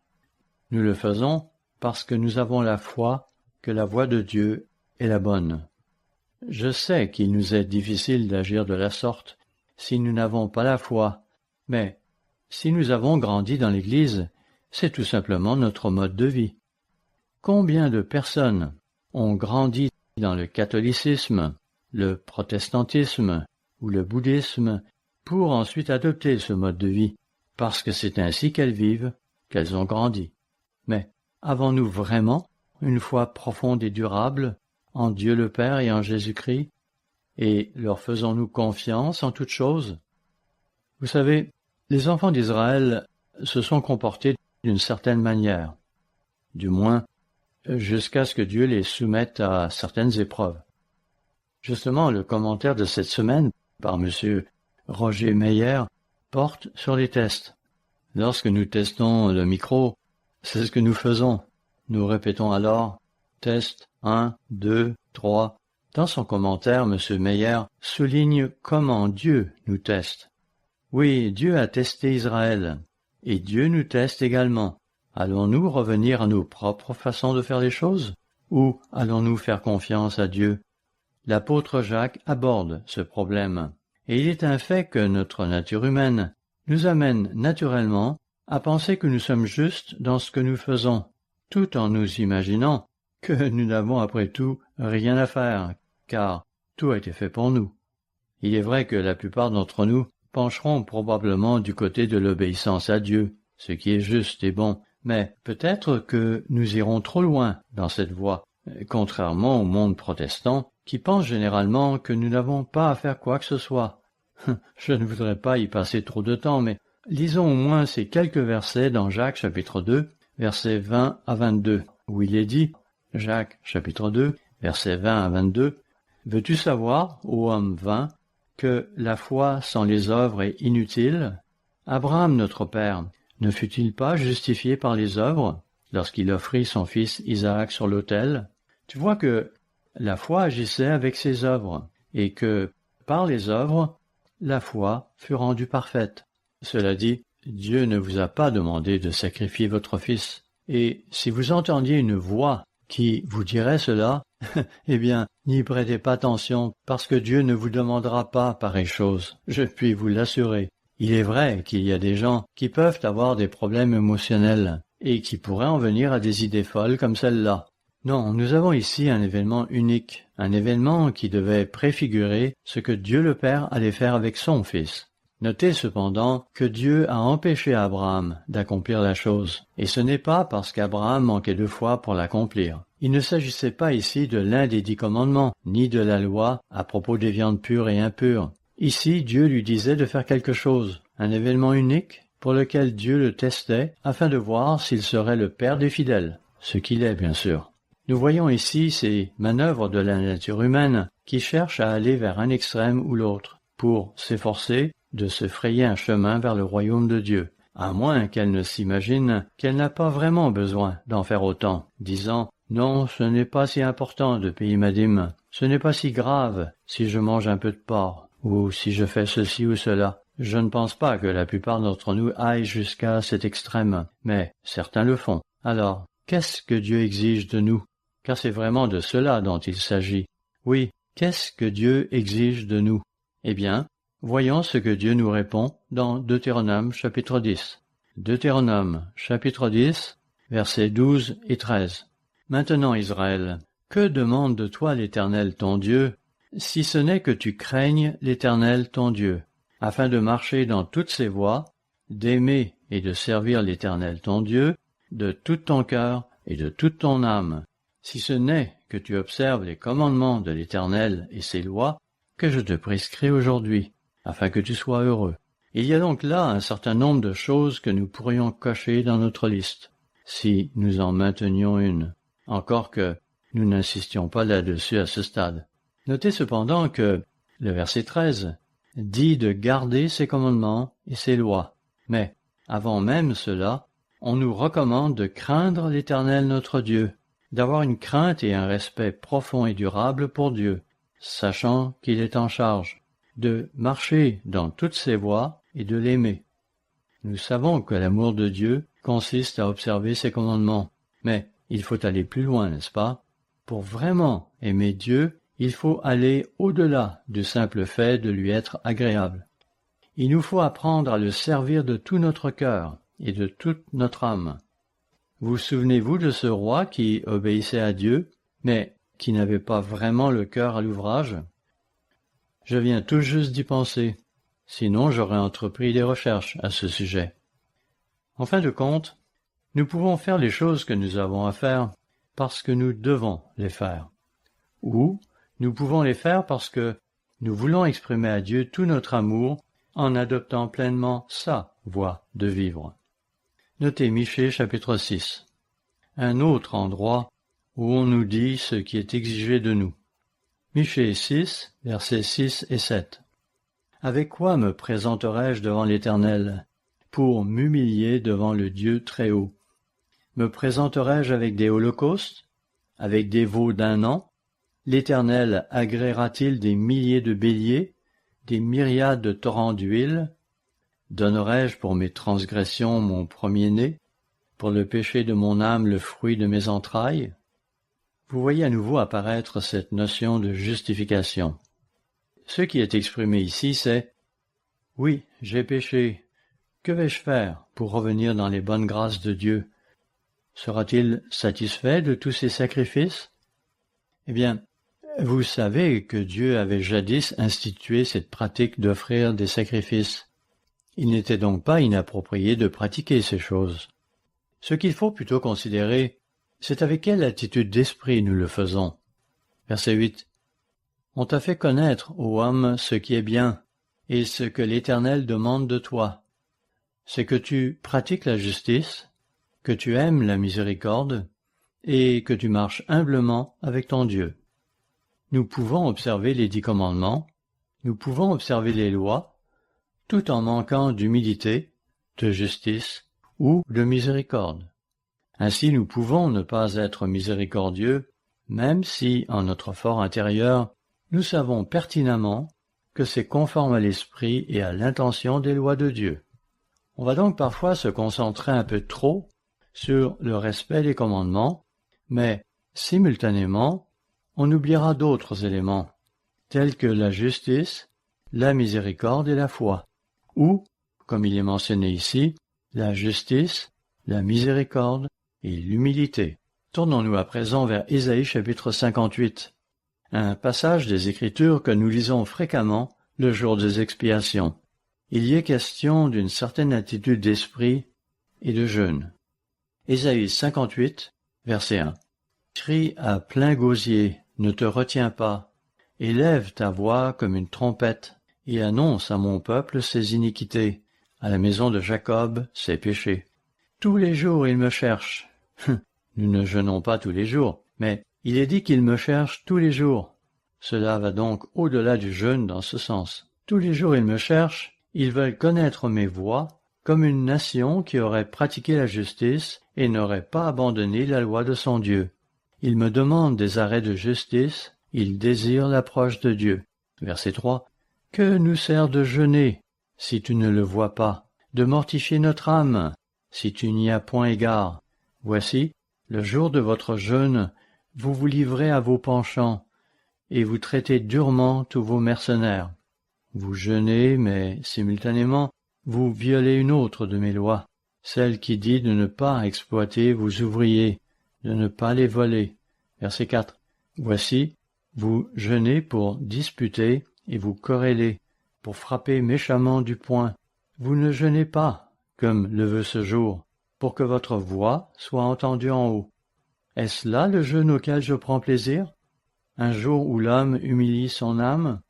Nous le faisons parce que nous avons la foi que la voie de Dieu est la bonne. Je sais qu'il nous est difficile d'agir de la sorte si nous n'avons pas la foi, mais si nous avons grandi dans l'Église, c'est tout simplement notre mode de vie. Combien de personnes ont grandi dans le catholicisme, le protestantisme ou le bouddhisme pour ensuite adopter ce mode de vie, parce que c'est ainsi qu'elles vivent, qu'elles ont grandi. Mais avons-nous vraiment une foi profonde et durable en Dieu le Père et en Jésus-Christ, et leur faisons-nous confiance en toutes choses? Vous savez, les enfants d'Israël se sont comportés d'une certaine manière, du moins jusqu'à ce que Dieu les soumette à certaines épreuves. Justement, le commentaire de cette semaine par M. Roger Meyer porte sur les tests. Lorsque nous testons le micro, c'est ce que nous faisons. Nous répétons alors test 1, 2, 3. Dans son commentaire, M. Meyer souligne comment Dieu nous teste. Oui, Dieu a testé Israël, et Dieu nous teste également. Allons-nous revenir à nos propres façons de faire les choses, ou allons-nous faire confiance à Dieu? L'apôtre Jacques aborde ce problème, et il est un fait que notre nature humaine nous amène naturellement à penser que nous sommes justes dans ce que nous faisons, tout en nous imaginant que nous n'avons après tout rien à faire, car tout a été fait pour nous. Il est vrai que la plupart d'entre nous pencheront probablement du côté de l'obéissance à Dieu, ce qui est juste et bon, mais peut-être que nous irons trop loin dans cette voie, contrairement au monde protestant qui pense généralement que nous n'avons pas à faire quoi que ce soit. Je ne voudrais pas y passer trop de temps, mais lisons au moins ces quelques versets dans Jacques chapitre 2, versets 20 à 22, où il est dit, Jacques chapitre 2, versets 20 à 22, « Veux-tu savoir, ô homme vain, que la foi sans les œuvres est inutile? Abraham notre père ne fut-il pas justifié par les œuvres lorsqu'il offrit son fils Isaac sur l'autel? » Tu vois que la foi agissait avec ses œuvres, et que, par les œuvres, la foi fut rendue parfaite. Cela dit, Dieu ne vous a pas demandé de sacrifier votre fils, et si vous entendiez une voix qui vous dirait cela, eh bien, n'y prêtez pas attention, parce que Dieu ne vous demandera pas pareille chose, je puis vous l'assurer. Il est vrai qu'il y a des gens qui peuvent avoir des problèmes émotionnels, et qui pourraient en venir à des idées folles comme celle-là. Non, nous avons ici un événement unique, un événement qui devait préfigurer ce que Dieu le Père allait faire avec son Fils. Notez cependant que Dieu a empêché Abraham d'accomplir la chose, et ce n'est pas parce qu'Abraham manquait de foi pour l'accomplir. Il ne s'agissait pas ici de l'un des 10 commandements, ni de la loi à propos des viandes pures et impures. Ici, Dieu lui disait de faire quelque chose, un événement unique, pour lequel Dieu le testait, afin de voir s'il serait le Père des fidèles, ce qu'il est bien sûr. Nous voyons ici ces manœuvres de la nature humaine qui cherchent à aller vers un extrême ou l'autre, pour s'efforcer de se frayer un chemin vers le royaume de Dieu, à moins qu'elle ne s'imagine qu'elle n'a pas vraiment besoin d'en faire autant, disant « Non, ce n'est pas si important de payer ma dîme, ce n'est pas si grave si je mange un peu de porc, ou si je fais ceci ou cela. » Je ne pense pas que la plupart d'entre nous aillent jusqu'à cet extrême, mais certains le font. Alors, qu'est-ce que Dieu exige de nous? Car c'est vraiment de cela dont il s'agit. Oui, qu'est-ce que Dieu exige de nous? Eh bien, voyons ce que Dieu nous répond dans Deutéronome chapitre 10. Deutéronome chapitre 10, versets 12 et 13. Maintenant Israël, que demande de toi l'Éternel ton Dieu, si ce n'est que tu craignes l'Éternel ton Dieu, afin de marcher dans toutes ses voies, d'aimer et de servir l'Éternel ton Dieu, de tout ton cœur et de toute ton âme, si ce n'est que tu observes les commandements de l'Éternel et ses lois que je te prescris aujourd'hui, afin que tu sois heureux. Il y a donc là un certain nombre de choses que nous pourrions cocher dans notre liste, si nous en maintenions une, encore que nous n'insistions pas là-dessus à ce stade. Notez cependant que le verset 13 dit de garder ses commandements et ses lois. Mais, avant même cela, on nous recommande de craindre l'Éternel notre Dieu, d'avoir une crainte et un respect profond et durable pour Dieu, sachant qu'il est en charge, de marcher dans toutes ses voies et de l'aimer. Nous savons que l'amour de Dieu consiste à observer ses commandements, mais il faut aller plus loin, n'est-ce pas? Pour vraiment aimer Dieu, il faut aller au-delà du simple fait de lui être agréable. Il nous faut apprendre à le servir de tout notre cœur et de toute notre âme. Vous souvenez-vous de ce roi qui obéissait à Dieu, mais qui n'avait pas vraiment le cœur à l'ouvrage? Je viens tout juste d'y penser, sinon j'aurais entrepris des recherches à ce sujet. En fin de compte, nous pouvons faire les choses que nous avons à faire parce que nous devons les faire. Ou nous pouvons les faire parce que nous voulons exprimer à Dieu tout notre amour en adoptant pleinement sa voie de vivre. Notez Michée chapitre 6, un autre endroit où on nous dit ce qui est exigé de nous. Michée 6, versets 6 et 7. Avec quoi me présenterai-je devant l'Éternel, pour m'humilier devant le Dieu très haut? Me présenterai-je avec des holocaustes, avec des veaux d'un an? L'Éternel agréera-t-il des milliers de béliers, des myriades de torrents d'huile? Donnerai-je pour mes transgressions mon premier-né, pour le péché de mon âme le fruit de mes entrailles? Vous voyez à nouveau apparaître cette notion de justification. Ce qui est exprimé ici, c'est « Oui, j'ai péché. Que vais-je faire pour revenir dans les bonnes grâces de Dieu? Sera-t-il satisfait de tous ces sacrifices? » Eh bien, vous savez que Dieu avait jadis institué cette pratique d'offrir des sacrifices. Il n'était donc pas inapproprié de pratiquer ces choses. Ce qu'il faut plutôt considérer, c'est avec quelle attitude d'esprit nous le faisons. Verset 8. On t'a fait connaître, ô homme, ce qui est bien, et ce que l'Éternel demande de toi. C'est que tu pratiques la justice, que tu aimes la miséricorde, et que tu marches humblement avec ton Dieu. Nous pouvons observer les 10 commandements, nous pouvons observer les lois, tout en manquant d'humilité, de justice ou de miséricorde. Ainsi nous pouvons ne pas être miséricordieux, même si, en notre fort intérieur, nous savons pertinemment que c'est conforme à l'esprit et à l'intention des lois de Dieu. On va donc parfois se concentrer un peu trop sur le respect des commandements, mais simultanément, on oubliera d'autres éléments, tels que la justice, la miséricorde et la foi, ou, comme il est mentionné ici, la justice, la miséricorde et l'humilité. Tournons-nous à présent vers Ésaïe chapitre 58, un passage des Écritures que nous lisons fréquemment le jour des expiations. il y est question d'une certaine attitude d'esprit et de jeûne. Ésaïe 58, verset 1. Crie à plein gosier, ne te retiens pas. Élève ta voix comme une trompette, et annonce à mon peuple ses iniquités, à la maison de Jacob ses péchés. Tous les jours il me cherche. Nous ne jeûnons pas tous les jours, mais il est dit qu'il me cherche tous les jours. Cela va donc au-delà du jeûne dans ce sens. Tous les jours ils me cherchent, ils veulent connaître mes voies, comme une nation qui aurait pratiqué la justice et n'aurait pas abandonné la loi de son Dieu. Ils me demandent des arrêts de justice, ils désirent l'approche de Dieu. Verset 3. Que nous sert de jeûner, si tu ne le vois pas, de mortifier notre âme, si tu n'y as point égard. Voici, le jour de votre jeûne, vous vous livrez à vos penchants, et vous traitez durement tous vos mercenaires. Vous jeûnez, mais simultanément, vous violez une autre de mes lois, celle qui dit de ne pas exploiter vos ouvriers, de ne pas les voler. Verset 4. Voici, vous jeûnez pour disputer et vous quereller, pour frapper méchamment du poing. Vous ne jeûnez pas, comme le veut ce jour, pour que votre voix soit entendue en haut. Est-ce là le jeûne auquel je prends plaisir? Un jour où l'homme humilie son âme?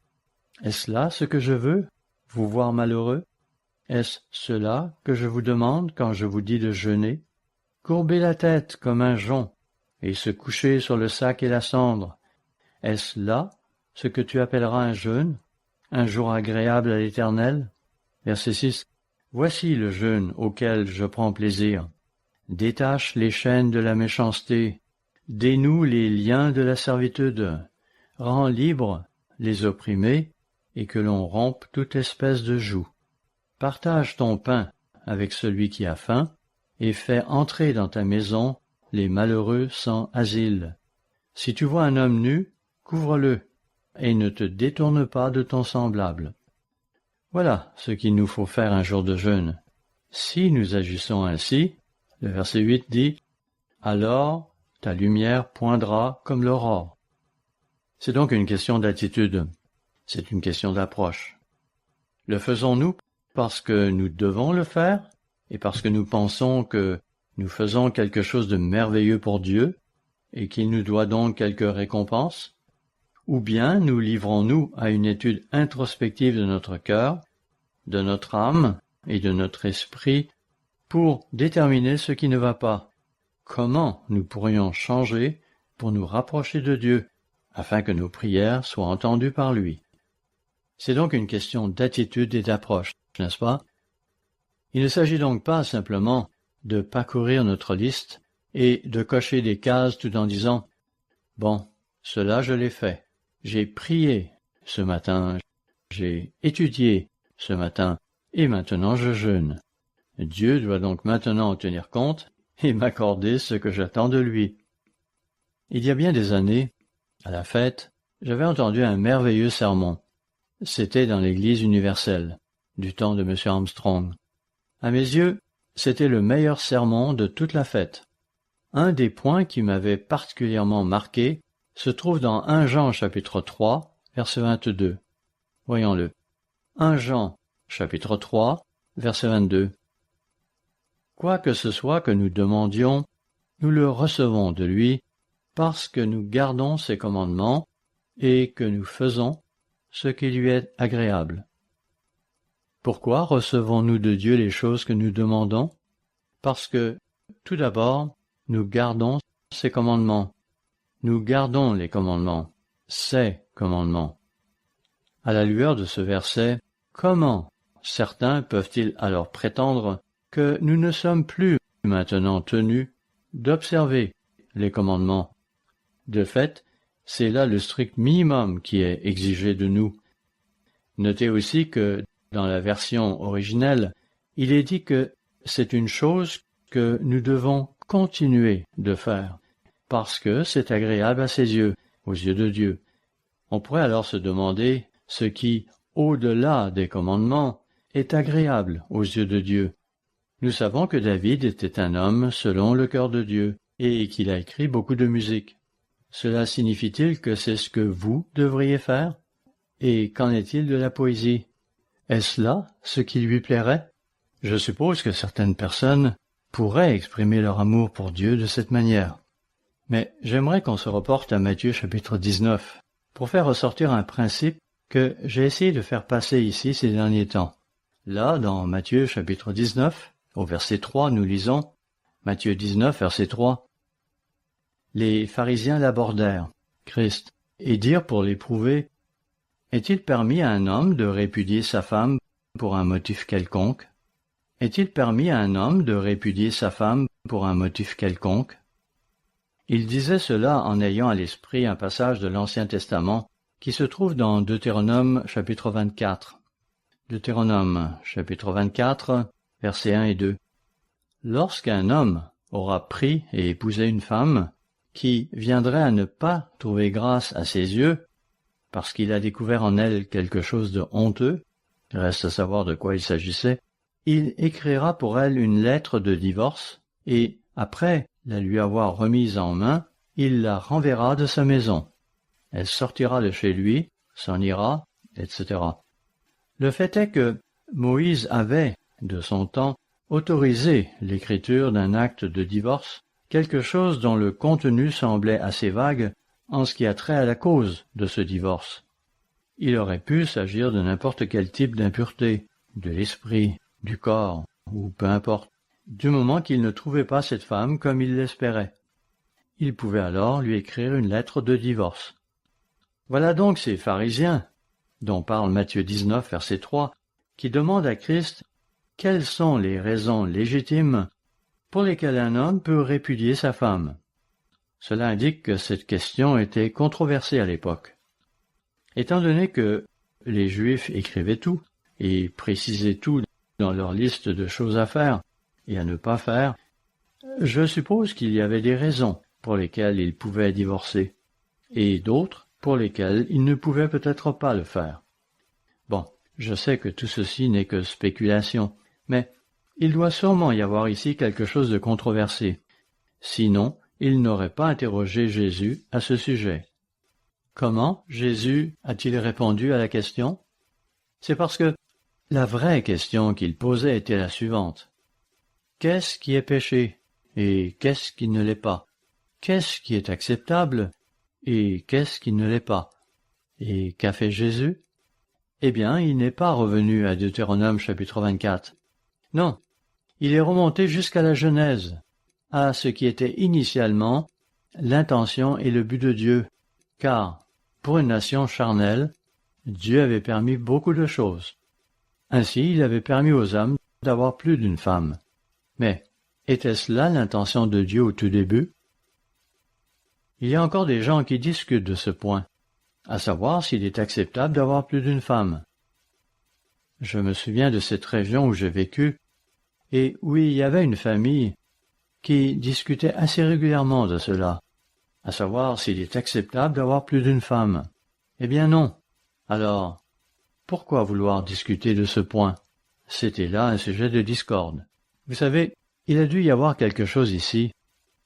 Est-ce là ce que je veux, vous voir malheureux? Est-ce cela que je vous demande quand je vous dis de jeûner? Courber la tête comme un jonc, et se coucher sur le sac et la cendre. Est-ce là ce que tu appelleras un jeûne, un jour agréable à l'Éternel? Verset 6. Voici le jeûne auquel je prends plaisir. Détache les chaînes de la méchanceté, dénoue les liens de la servitude, rends libres les opprimés, et que l'on rompe toute espèce de joug. Partage ton pain avec celui qui a faim, et fais entrer dans ta maison les malheureux sans asile. Si tu vois un homme nu, couvre-le, et ne te détourne pas de ton semblable. Voilà ce qu'il nous faut faire un jour de jeûne. Si nous agissons ainsi, le verset 8 dit « Alors ta lumière poindra comme l'aurore ». C'est donc une question d'attitude, c'est une question d'approche. Le faisons-nous parce que nous devons le faire et parce que nous pensons que nous faisons quelque chose de merveilleux pour Dieu et qu'il nous doit donc quelque récompense? Ou bien nous livrons-nous à une étude introspective de notre cœur, de notre âme et de notre esprit pour déterminer ce qui ne va pas? Comment nous pourrions changer pour nous rapprocher de Dieu, afin que nos prières soient entendues par lui? C'est donc une question d'attitude et d'approche, n'est-ce pas? Il ne s'agit donc pas simplement de parcourir notre liste et de cocher des cases tout en disant « Bon, cela je l'ai fait. J'ai prié ce matin, j'ai étudié ce matin, et maintenant je jeûne. Dieu doit donc maintenant en tenir compte et m'accorder ce que j'attends de lui. » Il y a bien des années, à la fête, j'avais entendu un merveilleux sermon. C'était dans l'Église universelle, du temps de M. Armstrong. À mes yeux, c'était le meilleur sermon de toute la fête. Un des points qui m'avait particulièrement marqué se trouve dans 1 Jean chapitre 3, verset 22. Voyons-le. 1 Jean chapitre 3, verset 22. Quoi que ce soit que nous demandions, nous le recevons de lui, parce que nous gardons ses commandements et que nous faisons ce qui lui est agréable. Pourquoi recevons-nous de Dieu les choses que nous demandons? Parce que, tout d'abord, nous gardons ses commandements. Nous gardons les commandements, ses commandements. À la lueur de ce verset, comment certains peuvent-ils alors prétendre que nous ne sommes plus maintenant tenus d'observer les commandements? De fait, c'est là le strict minimum qui est exigé de nous. Notez aussi que, dans la version originelle, il est dit que c'est une chose que nous devons continuer de faire, parce que c'est agréable à ses yeux, aux yeux de Dieu. On pourrait alors se demander ce qui, au-delà des commandements, est agréable aux yeux de Dieu. Nous savons que David était un homme selon le cœur de Dieu, et qu'il a écrit beaucoup de musique. Cela signifie-t-il que c'est ce que vous devriez faire? Et qu'en est-il de la poésie? Est-ce là ce qui lui plairait? Je suppose que certaines personnes pourraient exprimer leur amour pour Dieu de cette manière. Mais j'aimerais qu'on se reporte à Matthieu chapitre 19 pour faire ressortir un principe que j'ai essayé de faire passer ici ces derniers temps. Là, dans Matthieu chapitre 19, au verset 3, nous lisons Matthieu 19, verset 3. Les pharisiens l'abordèrent, Christ, et dirent pour l'éprouver, « Est-il permis à un homme de répudier sa femme pour un motif quelconque? Est-il permis à un homme de répudier sa femme pour un motif quelconque? » Il disait cela en ayant à l'esprit un passage de l'Ancien Testament qui se trouve dans Deutéronome chapitre 24. Deutéronome chapitre 24, versets 1 et 2. Lorsqu'un homme aura pris et épousé une femme qui viendrait à ne pas trouver grâce à ses yeux, parce qu'il a découvert en elle quelque chose de honteux, reste à savoir de quoi il s'agissait, il écrira pour elle une lettre de divorce, et, après la lui avoir remise en main, il la renverra de sa maison. Elle sortira de chez lui, s'en ira, etc. Le fait est que Moïse avait, de son temps, autorisé l'écriture d'un acte de divorce, quelque chose dont le contenu semblait assez vague en ce qui a trait à la cause de ce divorce. Il aurait pu s'agir de n'importe quel type d'impureté, de l'esprit, du corps, ou peu importe, du moment qu'il ne trouvait pas cette femme comme il l'espérait. Il pouvait alors lui écrire une lettre de divorce. Voilà donc ces pharisiens, dont parle Matthieu 19, verset 3, qui demandent à Christ quelles sont les raisons légitimes pour lesquelles un homme peut répudier sa femme. Cela indique que cette question était controversée à l'époque. Étant donné que les Juifs écrivaient tout et précisaient tout dans leur liste de choses à faire et à ne pas faire, je suppose qu'il y avait des raisons pour lesquelles ils pouvaient divorcer, et d'autres pour lesquelles ils ne pouvaient peut-être pas le faire. Bon, je sais que tout ceci n'est que spéculation, mais il doit sûrement y avoir ici quelque chose de controversé. Sinon, ils n'auraient pas interrogé Jésus à ce sujet. Comment Jésus a-t-il répondu à la question? C'est parce que la vraie question qu'il posait était la suivante. Qu'est-ce qui est péché et qu'est-ce qui ne l'est pas? Qu'est-ce qui est acceptable et qu'est-ce qui ne l'est pas? Et qu'a fait Jésus? Eh bien, il n'est pas revenu à Deutéronome chapitre 24. Non, il est remonté jusqu'à la Genèse, à ce qui était initialement l'intention et le but de Dieu, car, pour une nation charnelle, Dieu avait permis beaucoup de choses. Ainsi, il avait permis aux hommes d'avoir plus d'une femme. Mais était-ce là l'intention de Dieu au tout début? Il y a encore des gens qui discutent de ce point, à savoir s'il est acceptable d'avoir plus d'une femme. Je me souviens de cette région où j'ai vécu, et où il y avait une famille qui discutait assez régulièrement de cela, à savoir s'il est acceptable d'avoir plus d'une femme. Eh bien non. Alors, pourquoi vouloir discuter de ce point? C'était là un sujet de discorde. Vous savez, il a dû y avoir quelque chose ici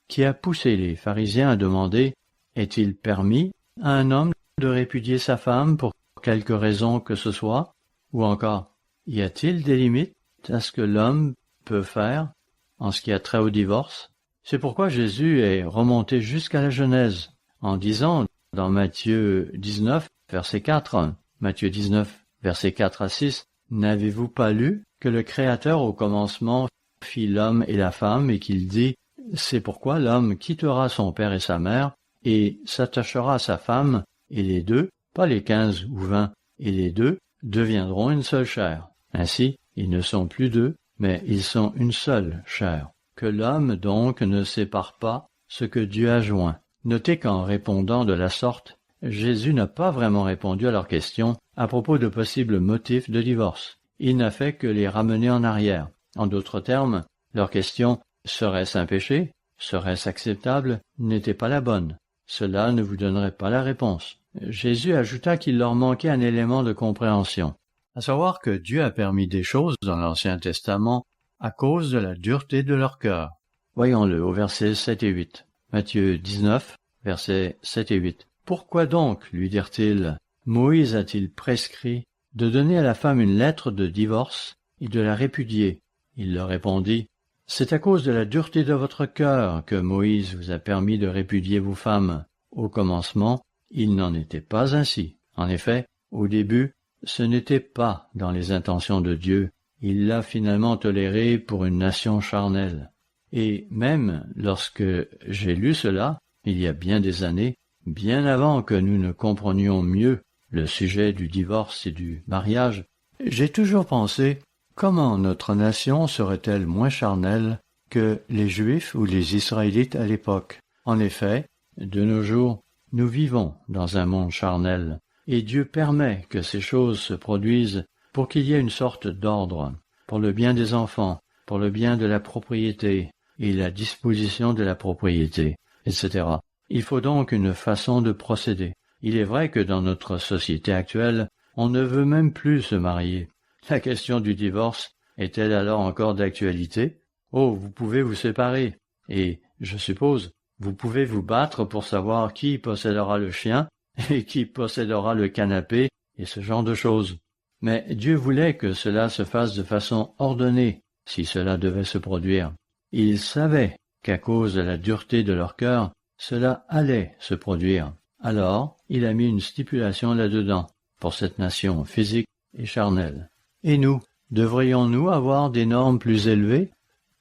qui a poussé les pharisiens à demander « Est-il permis à un homme de répudier sa femme pour quelque raison que ce soit ?» Ou encore « Y a-t-il des limites à ce que l'homme peut faire en ce qui a trait au divorce ?» C'est pourquoi Jésus est remonté jusqu'à la Genèse en disant dans Matthieu 19, verset 4, Matthieu 19, verset 4 à 6, « N'avez-vous pas lu que le Créateur au commencement fit l'homme et la femme et qu'il dit « C'est pourquoi l'homme quittera son père et sa mère et s'attachera à sa femme et les deux, pas les 15 ou 20, et les deux deviendront une seule chair. Ainsi, ils ne sont plus deux, mais ils sont une seule chair. Que l'homme donc ne sépare pas ce que Dieu a joint. » Notez qu'en répondant de la sorte, Jésus n'a pas vraiment répondu à leur question à propos de possibles motifs de divorce. Il n'a fait que les ramener en arrière. En d'autres termes, leur question « Serait-ce un péché? Serait-ce acceptable ?» n'était pas la bonne. Cela ne vous donnerait pas la réponse. Jésus ajouta qu'il leur manquait un élément de compréhension, à savoir que Dieu a permis des choses dans l'Ancien Testament à cause de la dureté de leur cœur. Voyons-le au verset 7 et 8. Matthieu 19, versets 7 et 8. « Pourquoi donc, lui dirent-ils, Moïse a-t-il prescrit de donner à la femme une lettre de divorce et de la répudier. Il leur répondit, « C'est à cause de la dureté de votre cœur que Moïse vous a permis de répudier vos femmes. Au commencement, il n'en était pas ainsi. En effet, au début, ce n'était pas dans les intentions de Dieu. Il l'a finalement toléré pour une nation charnelle. Et même lorsque j'ai lu cela, il y a bien des années, bien avant que nous ne comprenions mieux le sujet du divorce et du mariage, j'ai toujours pensé comment notre nation serait-elle moins charnelle que les Juifs ou les Israélites à l'époque. En effet, de nos jours, nous vivons dans un monde charnel, et Dieu permet que ces choses se produisent pour qu'il y ait une sorte d'ordre, pour le bien des enfants, pour le bien de la propriété et la disposition de la propriété, etc. Il faut donc une façon de procéder. Il est vrai que dans notre société actuelle, on ne veut même plus se marier. La question du divorce est-elle alors encore d'actualité? Oh, vous pouvez vous séparer, et, je suppose, vous pouvez vous battre pour savoir qui possédera le chien et qui possédera le canapé et ce genre de choses. Mais Dieu voulait que cela se fasse de façon ordonnée, si cela devait se produire. Il savait qu'à cause de la dureté de leur cœur, cela allait se produire. Alors, il a mis une stipulation là-dedans, pour cette nation physique et charnelle. Et nous, devrions-nous avoir des normes plus élevées?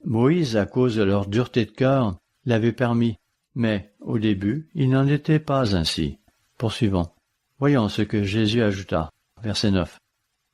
Moïse, à cause de leur dureté de cœur, l'avait permis, mais au début, il n'en était pas ainsi. Poursuivons. Voyons ce que Jésus ajouta, verset 9.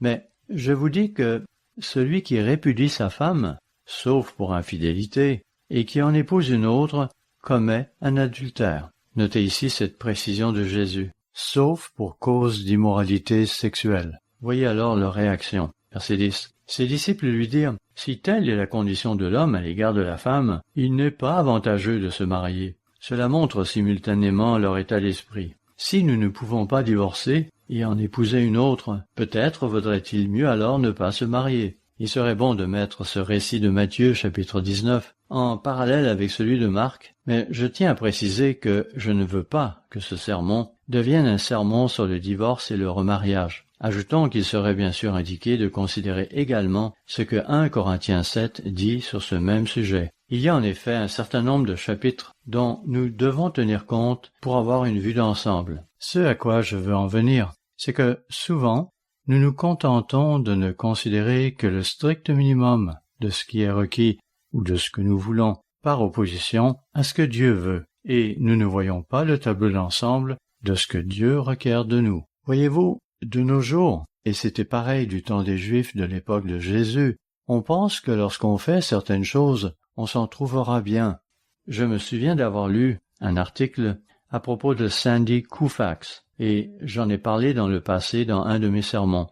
Mais je vous dis que celui qui répudie sa femme, sauf pour infidélité, et qui en épouse une autre, commet un adultère. Notez ici cette précision de Jésus, sauf pour cause d'immoralité sexuelle. Voyez alors leur réaction. Verset 10. Ses disciples lui dirent, « Si telle est la condition de l'homme à l'égard de la femme, il n'est pas avantageux de se marier. » Cela montre simultanément leur état d'esprit. Si nous ne pouvons pas divorcer et en épouser une autre, peut-être vaudrait-il mieux alors ne pas se marier. Il serait bon de mettre ce récit de Matthieu, chapitre 19, en parallèle avec celui de Marc, mais je tiens à préciser que je ne veux pas que ce sermon devienne un sermon sur le divorce et le remariage. Ajoutons qu'il serait bien sûr indiqué de considérer également ce que 1 Corinthiens 7 dit sur ce même sujet. Il y a en effet un certain nombre de chapitres dont nous devons tenir compte pour avoir une vue d'ensemble. Ce à quoi je veux en venir, c'est que souvent, nous nous contentons de ne considérer que le strict minimum de ce qui est requis ou de ce que nous voulons, par opposition à ce que Dieu veut, et nous ne voyons pas le tableau d'ensemble de ce que Dieu requiert de nous. Voyez-vous, de nos jours, et c'était pareil du temps des Juifs de l'époque de Jésus, on pense que lorsqu'on fait certaines choses, on s'en trouvera bien. Je me souviens d'avoir lu un article à propos de Sandy Koufax, et j'en ai parlé dans le passé dans un de mes sermons.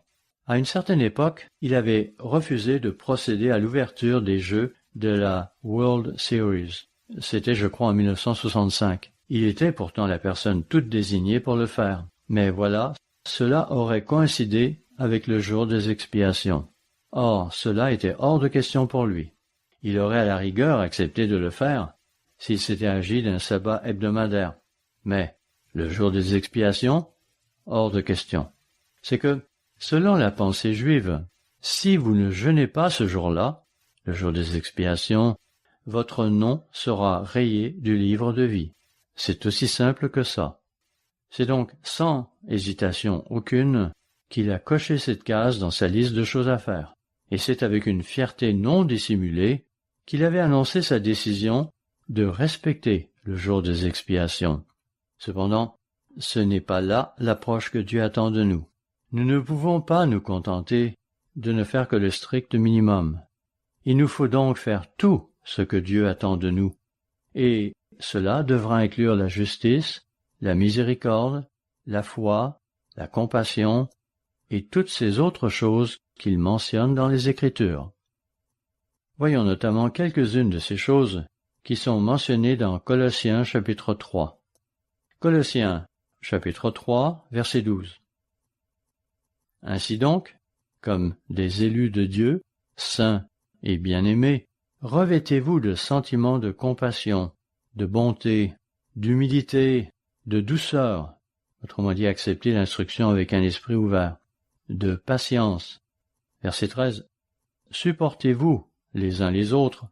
À une certaine époque, il avait refusé de procéder à l'ouverture des Jeux de la World Series. C'était, je crois, en 1965. Il était pourtant la personne toute désignée pour le faire. Mais voilà, cela aurait coïncidé avec le jour des expiations. Or, cela était hors de question pour lui. Il aurait à la rigueur accepté de le faire s'il s'était agi d'un sabbat hebdomadaire. Mais le jour des expiations, hors de question. C'est que, selon la pensée juive, si vous ne jeûnez pas ce jour-là, le jour des expiations, votre nom sera rayé du livre de vie. C'est aussi simple que ça. C'est donc sans hésitation aucune qu'il a coché cette case dans sa liste de choses à faire. Et c'est avec une fierté non dissimulée qu'il avait annoncé sa décision de respecter le jour des expiations. Cependant, ce n'est pas là l'approche que Dieu attend de nous. Nous ne pouvons pas nous contenter de ne faire que le strict minimum. Il nous faut donc faire tout ce que Dieu attend de nous. Et cela devra inclure la justice, la miséricorde, la foi, la compassion et toutes ces autres choses qu'il mentionne dans les Écritures. Voyons notamment quelques-unes de ces choses qui sont mentionnées dans Colossiens chapitre 3. Colossiens chapitre 3, verset 12. Ainsi donc, comme des élus de Dieu, saints et bien-aimés, revêtez-vous de sentiments de compassion, de bonté, d'humilité, de douceur, autrement dit acceptez l'instruction avec un esprit ouvert. de patience. Verset 13. Supportez-vous les uns les autres,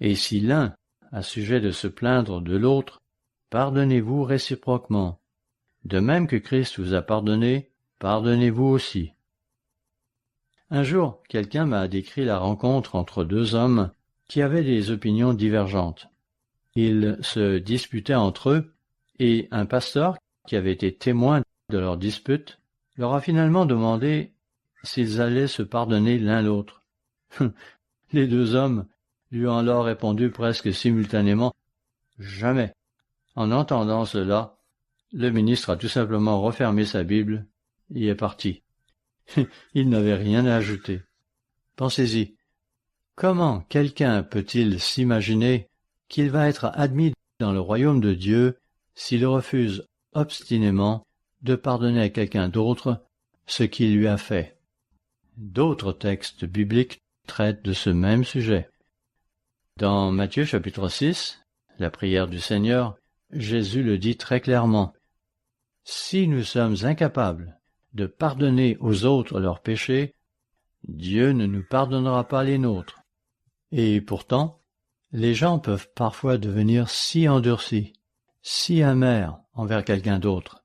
et si l'un a sujet de se plaindre de l'autre, pardonnez-vous réciproquement. De même que Christ vous a pardonné, pardonnez-vous aussi. Un jour, quelqu'un m'a décrit la rencontre entre deux hommes qui avaient des opinions divergentes. Ils se disputaient entre eux, et un pasteur, qui avait été témoin de leur dispute, leur a finalement demandé s'ils allaient se pardonner l'un l'autre. Les deux hommes lui ont alors répondu presque simultanément « Jamais ». En entendant cela, le ministre a tout simplement refermé sa Bible et est parti. Il n'avait rien à ajouter. Pensez-y, comment quelqu'un peut-il s'imaginer qu'il va être admis dans le royaume de Dieu s'il refuse obstinément de pardonner à quelqu'un d'autre ce qu'il lui a fait? D'autres textes bibliques traitent de ce même sujet. Dans Matthieu chapitre 6, la prière du Seigneur, Jésus le dit très clairement. Si nous sommes incapables de pardonner aux autres leurs péchés, Dieu ne nous pardonnera pas les nôtres. Et pourtant, les gens peuvent parfois devenir si endurcis, si amers envers quelqu'un d'autre,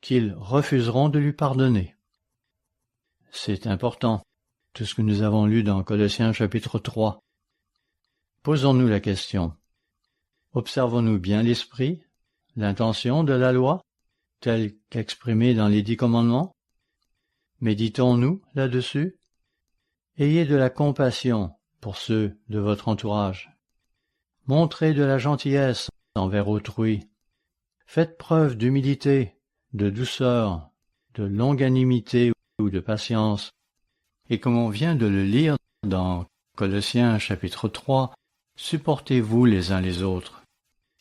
qu'ils refuseront de lui pardonner. C'est important, tout ce que nous avons lu dans Colossiens chapitre 3. Posons-nous la question. Observons-nous bien l'esprit, l'intention de la loi, telle qu'exprimée dans les 10 commandements? Méditons-nous là-dessus? Ayez de la compassion pour ceux de votre entourage. Montrez de la gentillesse envers autrui. Faites preuve d'humilité, de douceur, de longanimité ou de patience. Et comme on vient de le lire dans Colossiens chapitre 3, supportez-vous les uns les autres.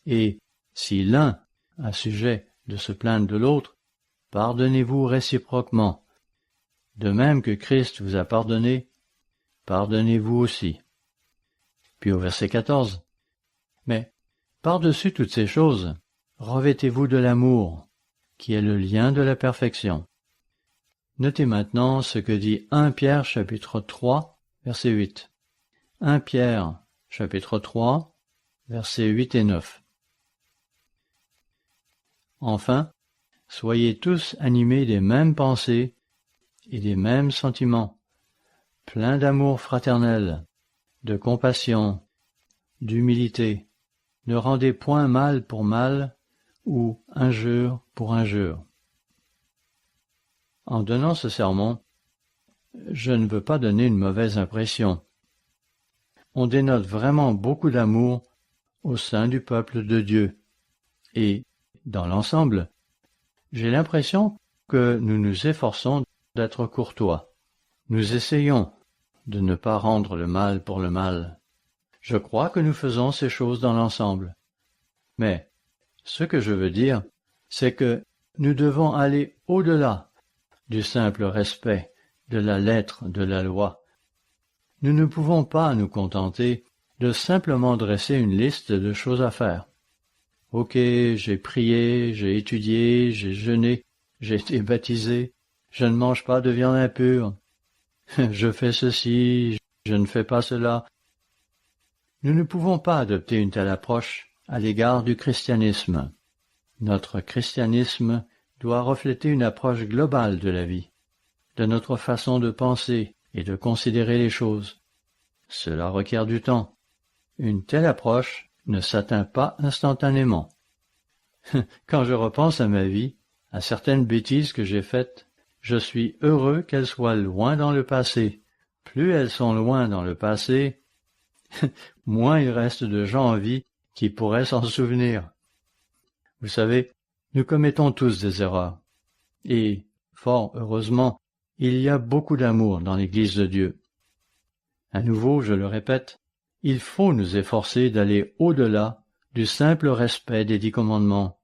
Et si l'un a sujet de se plaindre de l'autre, pardonnez-vous réciproquement. De même que Christ vous a pardonné, pardonnez-vous aussi. Puis au verset 14. Mais, par-dessus toutes ces choses, revêtez-vous de l'amour, qui est le lien de la perfection. Notez maintenant ce que dit 1 Pierre chapitre 3, verset 8. 1 Pierre chapitre 3, versets 8 et 9. Enfin, soyez tous animés des mêmes pensées et des mêmes sentiments, pleins d'amour fraternel, de compassion, d'humilité. Ne rendez point mal pour mal ou injure pour injure. En donnant ce sermon, je ne veux pas donner une mauvaise impression. On dénote vraiment beaucoup d'amour au sein du peuple de Dieu. Et, dans l'ensemble, j'ai l'impression que nous nous efforçons d'être courtois. Nous essayons de ne pas rendre le mal pour le mal. Je crois que nous faisons ces choses dans l'ensemble. Mais, ce que je veux dire, c'est que nous devons aller au-delà du simple respect de la lettre de la loi. Nous ne pouvons pas nous contenter de simplement dresser une liste de choses à faire. Ok, j'ai prié, j'ai étudié, j'ai jeûné, j'ai été baptisé, je ne mange pas de viande impure, je fais ceci, je ne fais pas cela. Nous ne pouvons pas adopter une telle approche à l'égard du christianisme. Notre christianisme doit refléter une approche globale de la vie, de notre façon de penser et de considérer les choses. Cela requiert du temps. Une telle approche ne s'atteint pas instantanément. Quand je repense à ma vie, à certaines bêtises que j'ai faites, je suis heureux qu'elles soient loin dans le passé. Plus elles sont loin dans le passé, moins il reste de gens en vie qui pourraient s'en souvenir. Vous savez, nous commettons tous des erreurs. Et, fort heureusement, il y a beaucoup d'amour dans l'Église de Dieu. À nouveau, je le répète, il faut nous efforcer d'aller au-delà du simple respect des 10 commandements,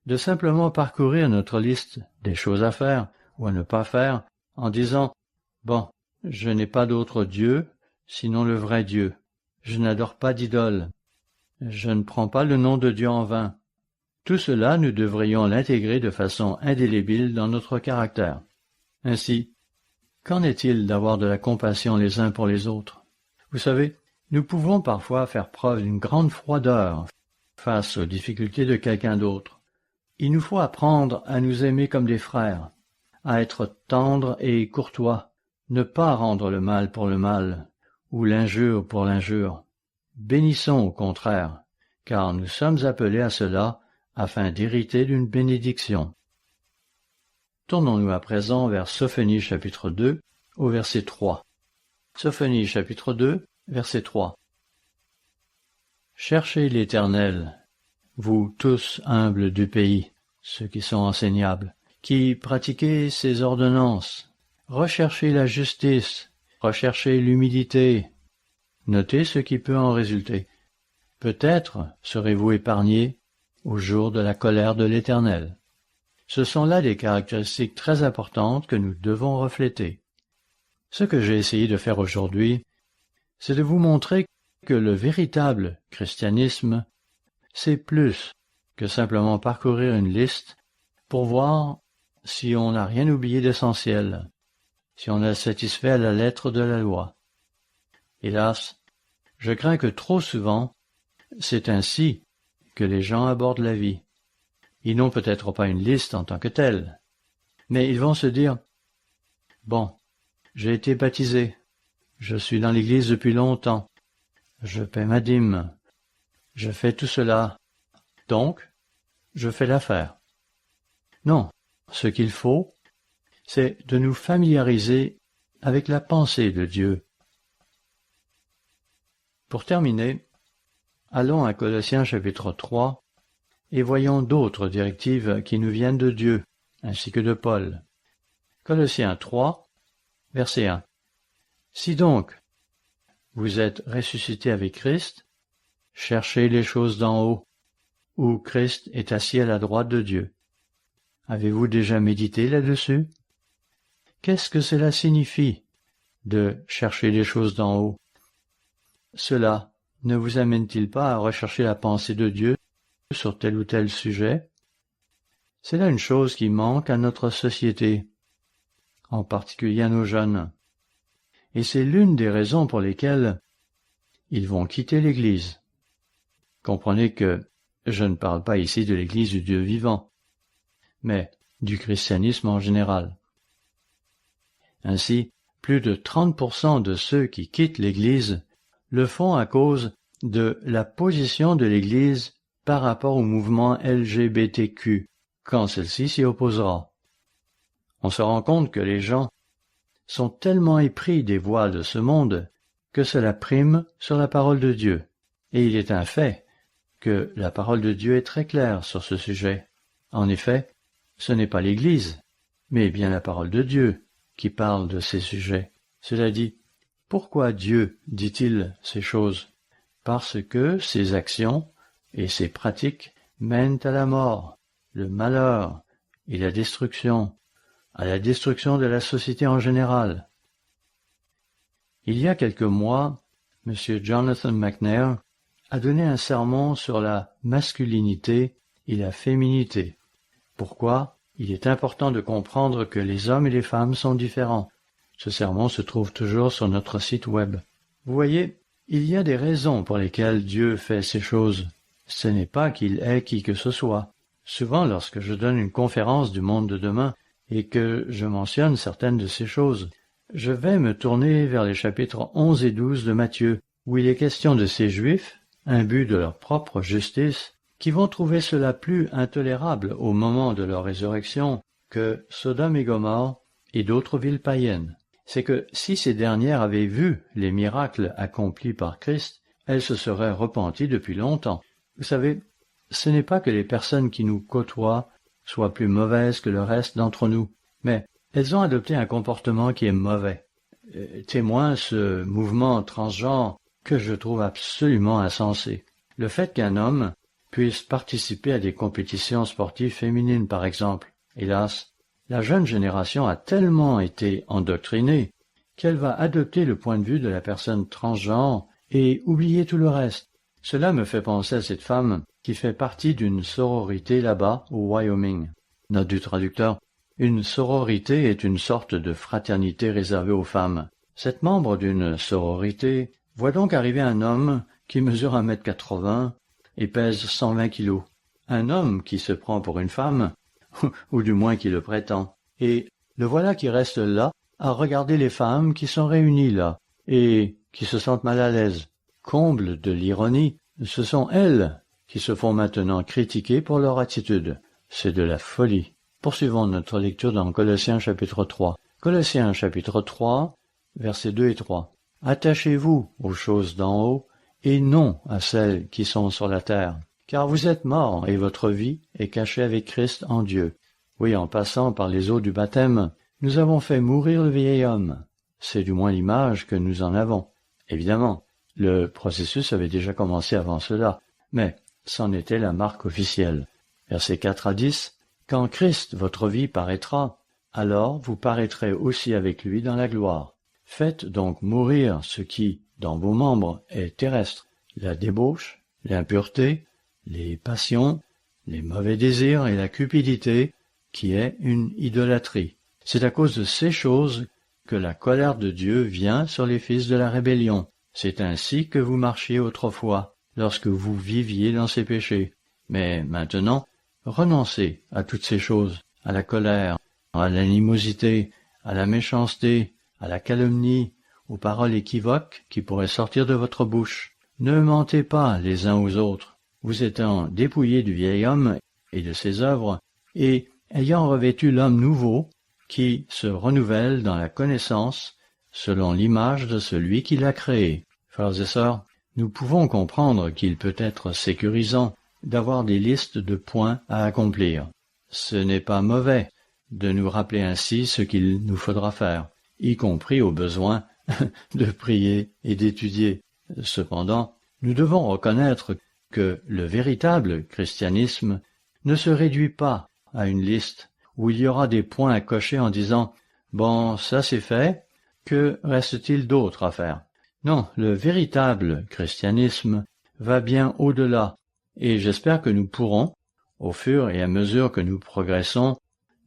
de simplement parcourir notre liste des choses à faire ou à ne pas faire en disant « Bon, je n'ai pas d'autre Dieu, sinon le vrai Dieu. Je n'adore pas d'idole. Je ne prends pas le nom de Dieu en vain. » Tout cela, nous devrions l'intégrer de façon indélébile dans notre caractère. Ainsi, Qu'en est-il d'avoir de la compassion les uns pour les autres? Vous savez, nous pouvons parfois faire preuve d'une grande froideur face aux difficultés de quelqu'un d'autre. Il nous faut apprendre à nous aimer comme des frères, à être tendres et courtois, ne pas rendre le mal pour le mal, ou l'injure pour l'injure. Bénissons au contraire, car nous sommes appelés à cela afin d'hériter d'une bénédiction. Tournons-nous à présent vers Sophonie chapitre 2, au verset 3. Sophonie chapitre 2, verset 3. Cherchez l'Éternel, vous tous humbles du pays, ceux qui sont enseignables, qui pratiquez ses ordonnances. Recherchez la justice, recherchez l'humilité. Notez ce qui peut en résulter. Peut-être serez-vous épargnés au jour de la colère de l'Éternel. Ce sont là des caractéristiques très importantes que nous devons refléter. Ce que j'ai essayé de faire aujourd'hui, c'est de vous montrer que le véritable christianisme, c'est plus que simplement parcourir une liste pour voir si on n'a rien oublié d'essentiel, si on est satisfait à la lettre de la loi. Hélas, je crains que trop souvent, c'est ainsi que les gens abordent la vie. Ils n'ont peut-être pas une liste en tant que telle, mais ils vont se dire « Bon, j'ai été baptisé, je suis dans l'Église depuis longtemps, je paie ma dîme, je fais tout cela, donc je fais l'affaire. » Non, ce qu'il faut, c'est de nous familiariser avec la pensée de Dieu. Pour terminer, allons à Colossiens chapitre 3 et voyons d'autres directives qui nous viennent de Dieu, ainsi que de Paul. Colossiens 3, verset 1. Si donc vous êtes ressuscités avec Christ, cherchez les choses d'en haut, où Christ est assis à la droite de Dieu. Avez-vous déjà médité là-dessus? Qu'est-ce que cela signifie de chercher les choses d'en haut? Cela ne vous amène-t-il pas à rechercher la pensée de Dieu sur tel ou tel sujet? C'est là une chose qui manque à notre société, en particulier à nos jeunes. Et c'est l'une des raisons pour lesquelles ils vont quitter l'Église. Comprenez que je ne parle pas ici de l'Église du Dieu vivant, mais du christianisme en général. Ainsi, plus de 30% de ceux qui quittent l'Église le font à cause de la position de l'Église par rapport au mouvement LGBTQ, quand celle-ci s'y opposera. On se rend compte que les gens sont tellement épris des voies de ce monde que cela prime sur la parole de Dieu. Et il est un fait que la parole de Dieu est très claire sur ce sujet. En effet, ce n'est pas l'Église, mais bien la parole de Dieu qui parle de ces sujets. Cela dit, pourquoi Dieu dit-il ces choses? Parce que ses actions et ses pratiques mènent à la mort, le malheur et la destruction, à la destruction de la société en général. Il y a quelques mois, M. Jonathan McNair a donné un sermon sur la masculinité et la féminité. Pourquoi il est important de comprendre que les hommes et les femmes sont différents. Ce sermon se trouve toujours sur notre site web. Vous voyez, il y a des raisons pour lesquelles Dieu fait ces choses. Ce n'est pas qu'il hait qui que ce soit. Souvent, lorsque je donne une conférence du monde de demain et que je mentionne certaines de ces choses, je vais me tourner vers les chapitres 11 et 12 de Matthieu, où il est question de ces Juifs, imbus de leur propre justice, qui vont trouver cela plus intolérable au moment de leur résurrection que Sodome et Gomorrhe et d'autres villes païennes. C'est que si ces dernières avaient vu les miracles accomplis par Christ, elles se seraient repenties depuis longtemps. Vous savez, ce n'est pas que les personnes qui nous côtoient soient plus mauvaises que le reste d'entre nous, mais elles ont adopté un comportement qui est mauvais. Témoin ce mouvement transgenre que je trouve absolument insensé. Le fait qu'un homme puisse participer à des compétitions sportives féminines, par exemple. Hélas, la jeune génération a tellement été endoctrinée qu'elle va adopter le point de vue de la personne transgenre et oublier tout le reste. Cela me fait penser à cette femme qui fait partie d'une sororité là-bas, au Wyoming. Note du traducteur. Une sororité est une sorte de fraternité réservée aux femmes. Cette membre d'une sororité voit donc arriver un homme qui mesure 1,80 m et pèse 120 kilos. Un homme qui se prend pour une femme, ou du moins qui le prétend. Et le voilà qui reste là, à regarder les femmes qui sont réunies là, et qui se sentent mal à l'aise. Comble de l'ironie, ce sont elles qui se font maintenant critiquer pour leur attitude. C'est de la folie. Poursuivons notre lecture dans Colossiens chapitre 3. Colossiens chapitre 3, versets 2 et 3. Attachez-vous aux choses d'en haut, et non à celles qui sont sur la terre. Car vous êtes morts, et votre vie est cachée avec Christ en Dieu. Oui, en passant par les eaux du baptême, nous avons fait mourir le vieil homme. C'est du moins l'image que nous en avons. Évidemment, le processus avait déjà commencé avant cela, mais c'en était la marque officielle. Versets 4 à 10. Quand Christ, votre vie, paraîtra, alors vous paraîtrez aussi avec lui dans la gloire. Faites donc mourir ce qui, dans vos membres, est terrestre, la débauche, l'impureté, les passions, les mauvais désirs et la cupidité, qui est une idolâtrie. C'est à cause de ces choses que la colère de Dieu vient sur les fils de la rébellion. C'est ainsi que vous marchiez autrefois, lorsque vous viviez dans ces péchés. Mais maintenant, renoncez à toutes ces choses, à la colère, à l'animosité, à la méchanceté, à la calomnie, aux paroles équivoques qui pourraient sortir de votre bouche. Ne mentez pas les uns aux autres, vous étant dépouillés du vieil homme et de ses œuvres, et ayant revêtu l'homme nouveau, qui se renouvelle dans la connaissance, selon l'image de celui qui l'a créé. Frères et sœurs, nous pouvons comprendre qu'il peut être sécurisant d'avoir des listes de points à accomplir. Ce n'est pas mauvais de nous rappeler ainsi ce qu'il nous faudra faire, y compris au besoin de prier et d'étudier. Cependant, nous devons reconnaître que le véritable christianisme ne se réduit pas à une liste où il y aura des points à cocher en disant « Bon, ça c'est fait, que reste-t-il d'autre à faire ?» Non, le véritable christianisme va bien au-delà, et j'espère que nous pourrons, au fur et à mesure que nous progressons,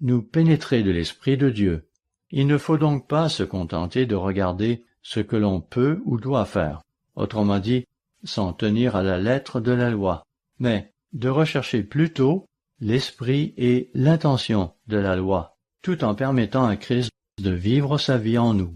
nous pénétrer de l'Esprit de Dieu. Il ne faut donc pas se contenter de regarder ce que l'on peut ou doit faire, autrement dit, s'en tenir à la lettre de la loi, mais de rechercher plutôt l'esprit et l'intention de la loi, tout en permettant à Christ de vivre sa vie en nous.